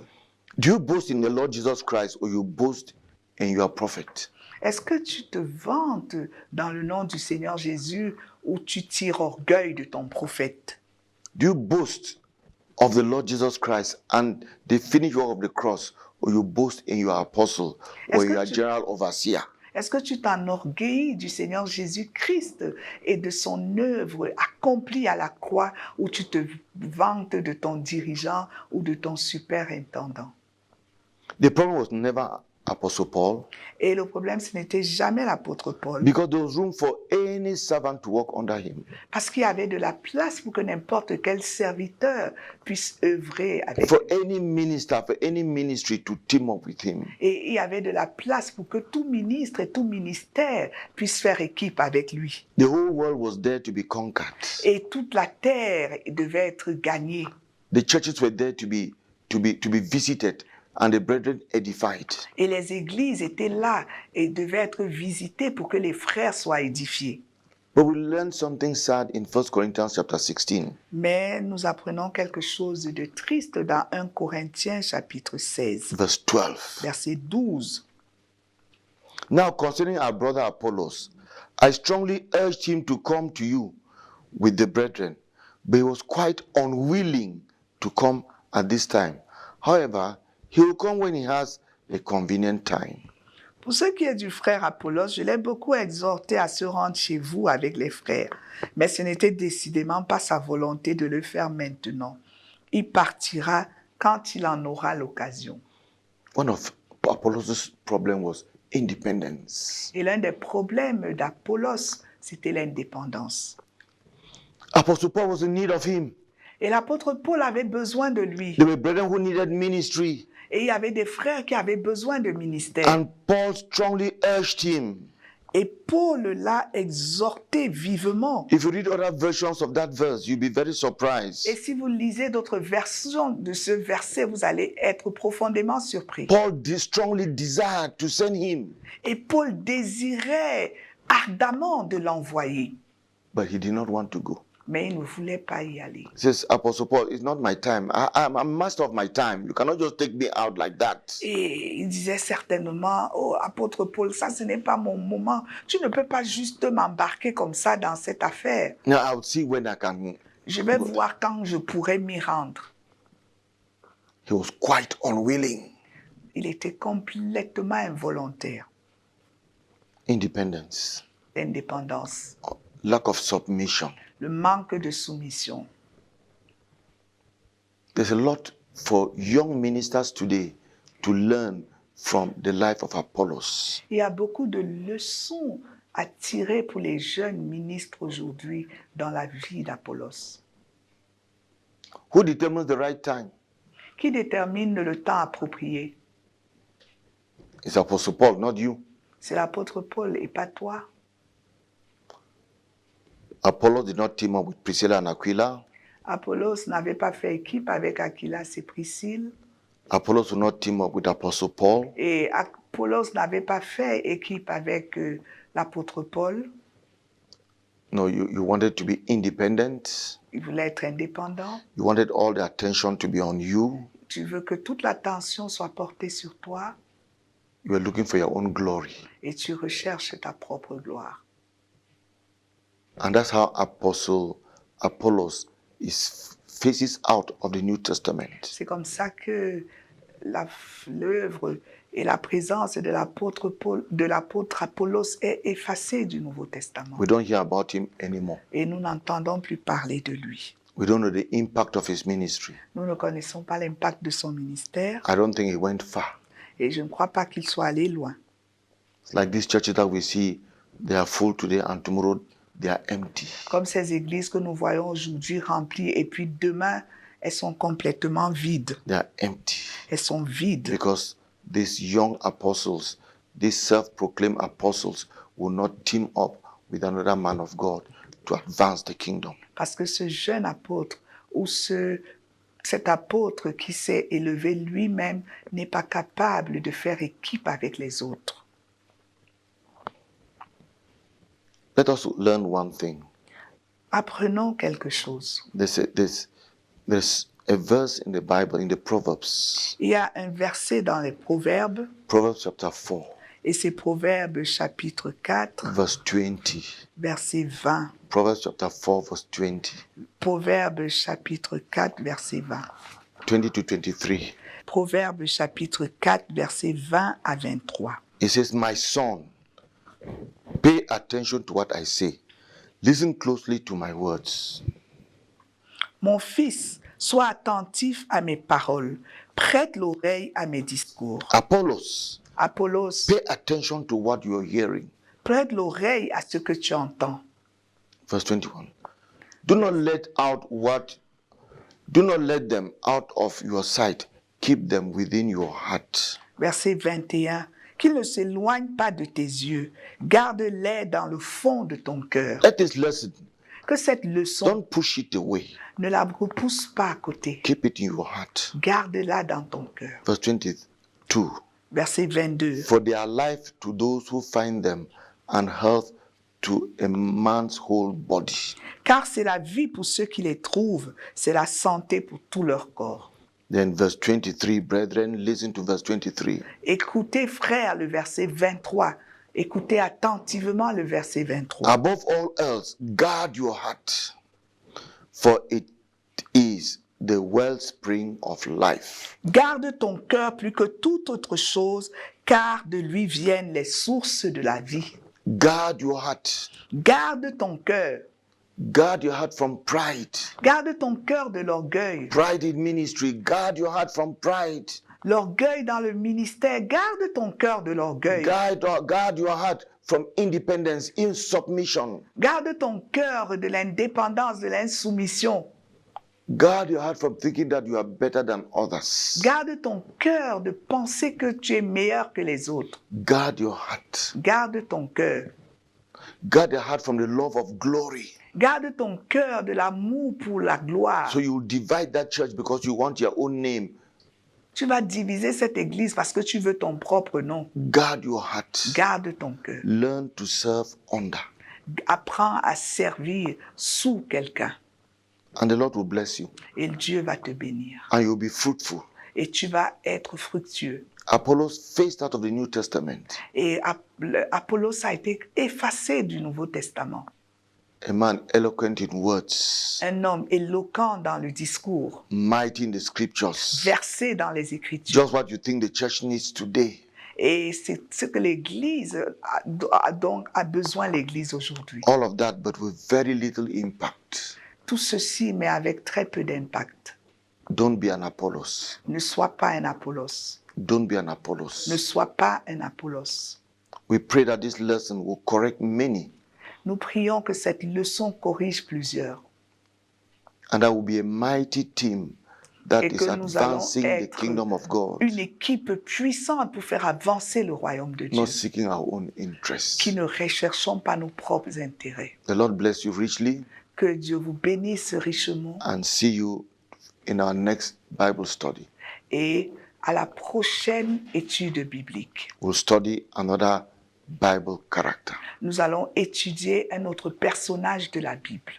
[SPEAKER 1] Do you boast in the Lord Jesus Christ, or you boast in your prophet?
[SPEAKER 2] Est-ce que tu te vantes dans le nom du Seigneur Jésus ou tu tires orgueil de ton prophète?
[SPEAKER 1] Do you boast of the Lord Jesus Christ and the finished work of the cross, or you boast in your apostle or your general overseer?
[SPEAKER 2] Est-ce que tu t'enorgueillis du Seigneur Jésus-Christ et de son œuvre accomplie à la croix, ou tu te vantes de ton dirigeant ou de ton superintendant?
[SPEAKER 1] The problem was never Apostle Paul,
[SPEAKER 2] Et le problème, ce n'était jamais l'apôtre Paul.
[SPEAKER 1] because there was room for any servant to work under him.
[SPEAKER 2] Parce qu'il y avait de la place pour que n'importe quel serviteur puisse œuvrer avec
[SPEAKER 1] For
[SPEAKER 2] lui.
[SPEAKER 1] any minister, for any ministry to team up with him.
[SPEAKER 2] Et il y avait de la place pour que tout ministre et tout ministère puisse faire équipe avec lui.
[SPEAKER 1] The whole world was there to be conquered.
[SPEAKER 2] Et toute la terre devait être gagnée.
[SPEAKER 1] The churches were there to be visited, and the brethren edified.
[SPEAKER 2] Et les églises étaient là et devaient être visitées pour que les frères soient édifiés.
[SPEAKER 1] But we learn something sad in 1 Corinthians chapter 16.
[SPEAKER 2] Mais nous apprenons quelque chose de triste dans 1 Corinthiens chapitre 16,
[SPEAKER 1] Verse 12.
[SPEAKER 2] verset 12.
[SPEAKER 1] Now concerning our brother Apollos, I strongly urged him to come to you with the brethren, but he was quite unwilling to come at this time. However, he will come when he has a convenient time.
[SPEAKER 2] Pour ce qui est du frère Apollos, je l'ai beaucoup exhorté à se rendre chez vous avec les frères, mais ce n'était décidément pas sa volonté de le faire maintenant. Il partira quand il en aura l'occasion.
[SPEAKER 1] One of Apollos' problem was independence.
[SPEAKER 2] Et l'un des problèmes d'Apollos, c'était l'indépendance.
[SPEAKER 1] Apostle Paul was in need of him.
[SPEAKER 2] Et l'apôtre Paul avait besoin de lui.
[SPEAKER 1] There were brethren who needed ministry,
[SPEAKER 2] Et il y avait des frères qui avaient besoin de ministère.
[SPEAKER 1] and Paul strongly urged him.
[SPEAKER 2] Et Paul l'a exhorté vivement.
[SPEAKER 1] If you read other versions of that verse, you'll be very surprised.
[SPEAKER 2] Et si vous lisez d'autres versions de ce verset, vous allez être profondément surpris.
[SPEAKER 1] Paul strongly desired to send him,
[SPEAKER 2] Et Paul désirait ardemment de l'envoyer,
[SPEAKER 1] but he did not want to go.
[SPEAKER 2] mais il ne voulait pas y aller.
[SPEAKER 1] He says, Apostle Paul, it's not my time. I'm master of my time. You cannot just take me out like that.
[SPEAKER 2] Et il disait certainement, oh, apôtre Paul, ça ce n'est pas mon moment. Tu ne peux pas juste m'embarquer comme ça dans cette affaire.
[SPEAKER 1] Now I'll see when I can.
[SPEAKER 2] Je vais voir quand je pourrai m'y rendre.
[SPEAKER 1] He was quite unwilling.
[SPEAKER 2] Il était complètement involontaire.
[SPEAKER 1] Independence,
[SPEAKER 2] L'indépendance,
[SPEAKER 1] lack of submission.
[SPEAKER 2] le manque de soumission.
[SPEAKER 1] There's a lot for young ministers today to learn from the life of Apollos.
[SPEAKER 2] Il y a beaucoup de leçons à tirer pour les jeunes ministres aujourd'hui dans la vie d'Apollos.
[SPEAKER 1] Who determines the right time?
[SPEAKER 2] Qui détermine le temps approprié?
[SPEAKER 1] It's Apostle Paul, not you.
[SPEAKER 2] C'est l'apôtre Paul et pas toi.
[SPEAKER 1] Apollos did not team up with Priscilla and Aquila.
[SPEAKER 2] Apollos n'avait pas fait équipe avec Aquilas et Priscille.
[SPEAKER 1] Apollos would not team up with Apostle Paul.
[SPEAKER 2] Et Apollos n'avait pas fait équipe avec l'apôtre Paul.
[SPEAKER 1] No, you wanted to be independent.
[SPEAKER 2] Il voulait être indépendant.
[SPEAKER 1] You wanted all the attention to be on you.
[SPEAKER 2] Tu veux que toute l'attention soit portée sur toi
[SPEAKER 1] You were looking for your own glory.
[SPEAKER 2] et tu recherches ta propre gloire.
[SPEAKER 1] And that's how Apollos faces out of the New Testament.
[SPEAKER 2] C'est comme ça que l'œuvre et la présence de l'apôtre Apollos est effacée du Nouveau Testament.
[SPEAKER 1] We don't hear about him anymore.
[SPEAKER 2] Et nous n'entendons plus parler de lui.
[SPEAKER 1] We don't know the impact of his ministry.
[SPEAKER 2] Nous ne connaissons pas l'impact de son ministère
[SPEAKER 1] I don't think he went far.
[SPEAKER 2] et je ne crois pas qu'il soit allé loin.
[SPEAKER 1] It's like these churches that we see, they are full today and tomorrow they are empty.
[SPEAKER 2] Comme ces églises que nous voyons aujourd'hui remplies et puis demain, elles sont complètement vides.
[SPEAKER 1] They are empty
[SPEAKER 2] Elles sont vides.
[SPEAKER 1] because these young apostles, these self-proclaimed apostles will not team up with another man of God to advance the kingdom.
[SPEAKER 2] Parce que ce jeune apôtre ou cet apôtre qui s'est élevé lui-même n'est pas capable de faire équipe avec les autres.
[SPEAKER 1] Let us learn one thing.
[SPEAKER 2] Apprenons quelque chose.
[SPEAKER 1] There's a verse in the Bible, in the Proverbs,
[SPEAKER 2] Il y a un verset dans les Proverbes,
[SPEAKER 1] Proverbs chapter 4,
[SPEAKER 2] et c'est Proverbes chapitre 4,
[SPEAKER 1] verse 20.
[SPEAKER 2] verset 20.
[SPEAKER 1] Proverbs chapter 4, verse 20.
[SPEAKER 2] Proverbes chapitre 4, verset 20.
[SPEAKER 1] 20 to 23.
[SPEAKER 2] Proverbes chapitre 4, verset 20 à 23.
[SPEAKER 1] It says, My son, pay attention to what I say. Listen closely to my words.
[SPEAKER 2] Mon fils, sois attentif à mes paroles, prête l'oreille à mes discours.
[SPEAKER 1] Apollos,
[SPEAKER 2] Apollos,
[SPEAKER 1] pay attention to what you're hearing.
[SPEAKER 2] prête l'oreille à ce que tu entends.
[SPEAKER 1] Verse 21. Do not let them out of your sight. Keep them within your heart.
[SPEAKER 2] Verset 21. Qu'ils ne s'éloignent pas de tes yeux. Garde-les dans le fond de ton cœur.
[SPEAKER 1] Let this lesson,
[SPEAKER 2] Que cette leçon
[SPEAKER 1] don't push it away.
[SPEAKER 2] ne la repousse pas à côté.
[SPEAKER 1] Keep it in your heart.
[SPEAKER 2] Garde-la dans ton cœur.
[SPEAKER 1] Verse 22.
[SPEAKER 2] Verset 22.
[SPEAKER 1] For they are life to those who find them and health to a man's whole body.
[SPEAKER 2] Car c'est la vie pour ceux qui les trouvent, c'est la santé pour tout leur corps.
[SPEAKER 1] Then verse 23, brethren, listen to verse 23.
[SPEAKER 2] Écoutez, frères, le verset 23. Écoutez attentivement le verset 23.
[SPEAKER 1] Above all else, guard your heart, for it is the wellspring of life.
[SPEAKER 2] Garde ton cœur plus que toute autre chose, car de lui viennent les sources de la vie.
[SPEAKER 1] Guard your heart.
[SPEAKER 2] Garde ton cœur.
[SPEAKER 1] Guard your heart from pride.
[SPEAKER 2] Garde ton cœur de l'orgueil.
[SPEAKER 1] Pride in ministry. Guard your heart from pride.
[SPEAKER 2] L'orgueil dans le ministère. Garde ton cœur de l'orgueil.
[SPEAKER 1] Guard your heart from independence, insubmission.
[SPEAKER 2] Garde ton cœur de l'indépendance, de l'insoumission.
[SPEAKER 1] Guard your heart from thinking that you are better than others.
[SPEAKER 2] Garde ton cœur de penser que tu es meilleur que les autres.
[SPEAKER 1] Guard your heart.
[SPEAKER 2] Garde ton cœur.
[SPEAKER 1] Guard your heart from the love of glory.
[SPEAKER 2] Garde ton cœur de l'amour pour la gloire.
[SPEAKER 1] So you divide that church because you want your own name.
[SPEAKER 2] Tu vas diviser cette église parce que tu veux ton propre nom.
[SPEAKER 1] Guard your heart.
[SPEAKER 2] Garde ton cœur.
[SPEAKER 1] Learn to serve under.
[SPEAKER 2] Apprends à servir sous quelqu'un.
[SPEAKER 1] And the Lord will bless you.
[SPEAKER 2] Et Dieu va te bénir.
[SPEAKER 1] And you'll be fruitful.
[SPEAKER 2] Et tu vas être fructueux.
[SPEAKER 1] Apollos phased out of the New Testament.
[SPEAKER 2] Et Apollos a été effacé du Nouveau Testament.
[SPEAKER 1] A man eloquent in words,
[SPEAKER 2] Un homme éloquent dans le discours,
[SPEAKER 1] mighty in the scriptures.
[SPEAKER 2] versé dans les Écritures.
[SPEAKER 1] Just what you think the church needs today.
[SPEAKER 2] Et c'est ce que l'Église donc a besoin, l'Église aujourd'hui.
[SPEAKER 1] All of that, but with very little impact.
[SPEAKER 2] Tout ceci, mais avec très peu d'impact.
[SPEAKER 1] Don't be an Apollos.
[SPEAKER 2] Ne sois pas un Apollos.
[SPEAKER 1] Don't be an Apollos.
[SPEAKER 2] Ne sois pas un Apollos.
[SPEAKER 1] We pray that this lesson will correct many,
[SPEAKER 2] Nous prions que cette leçon corrige plusieurs.
[SPEAKER 1] and that will be a mighty team that
[SPEAKER 2] Et
[SPEAKER 1] is
[SPEAKER 2] que nous allons
[SPEAKER 1] advancing the
[SPEAKER 2] être
[SPEAKER 1] kingdom of God,
[SPEAKER 2] une équipe puissante pour faire avancer le royaume de Dieu.
[SPEAKER 1] not seeking our own interests.
[SPEAKER 2] Qui ne recherchons pas nos propres intérêts.
[SPEAKER 1] The Lord bless you richly,
[SPEAKER 2] Que Dieu vous bénisse richement
[SPEAKER 1] and see you in our next Bible study.
[SPEAKER 2] et à la prochaine étude biblique.
[SPEAKER 1] We'll study another Bible character.
[SPEAKER 2] Nous allons étudier un autre personnage de la Bible.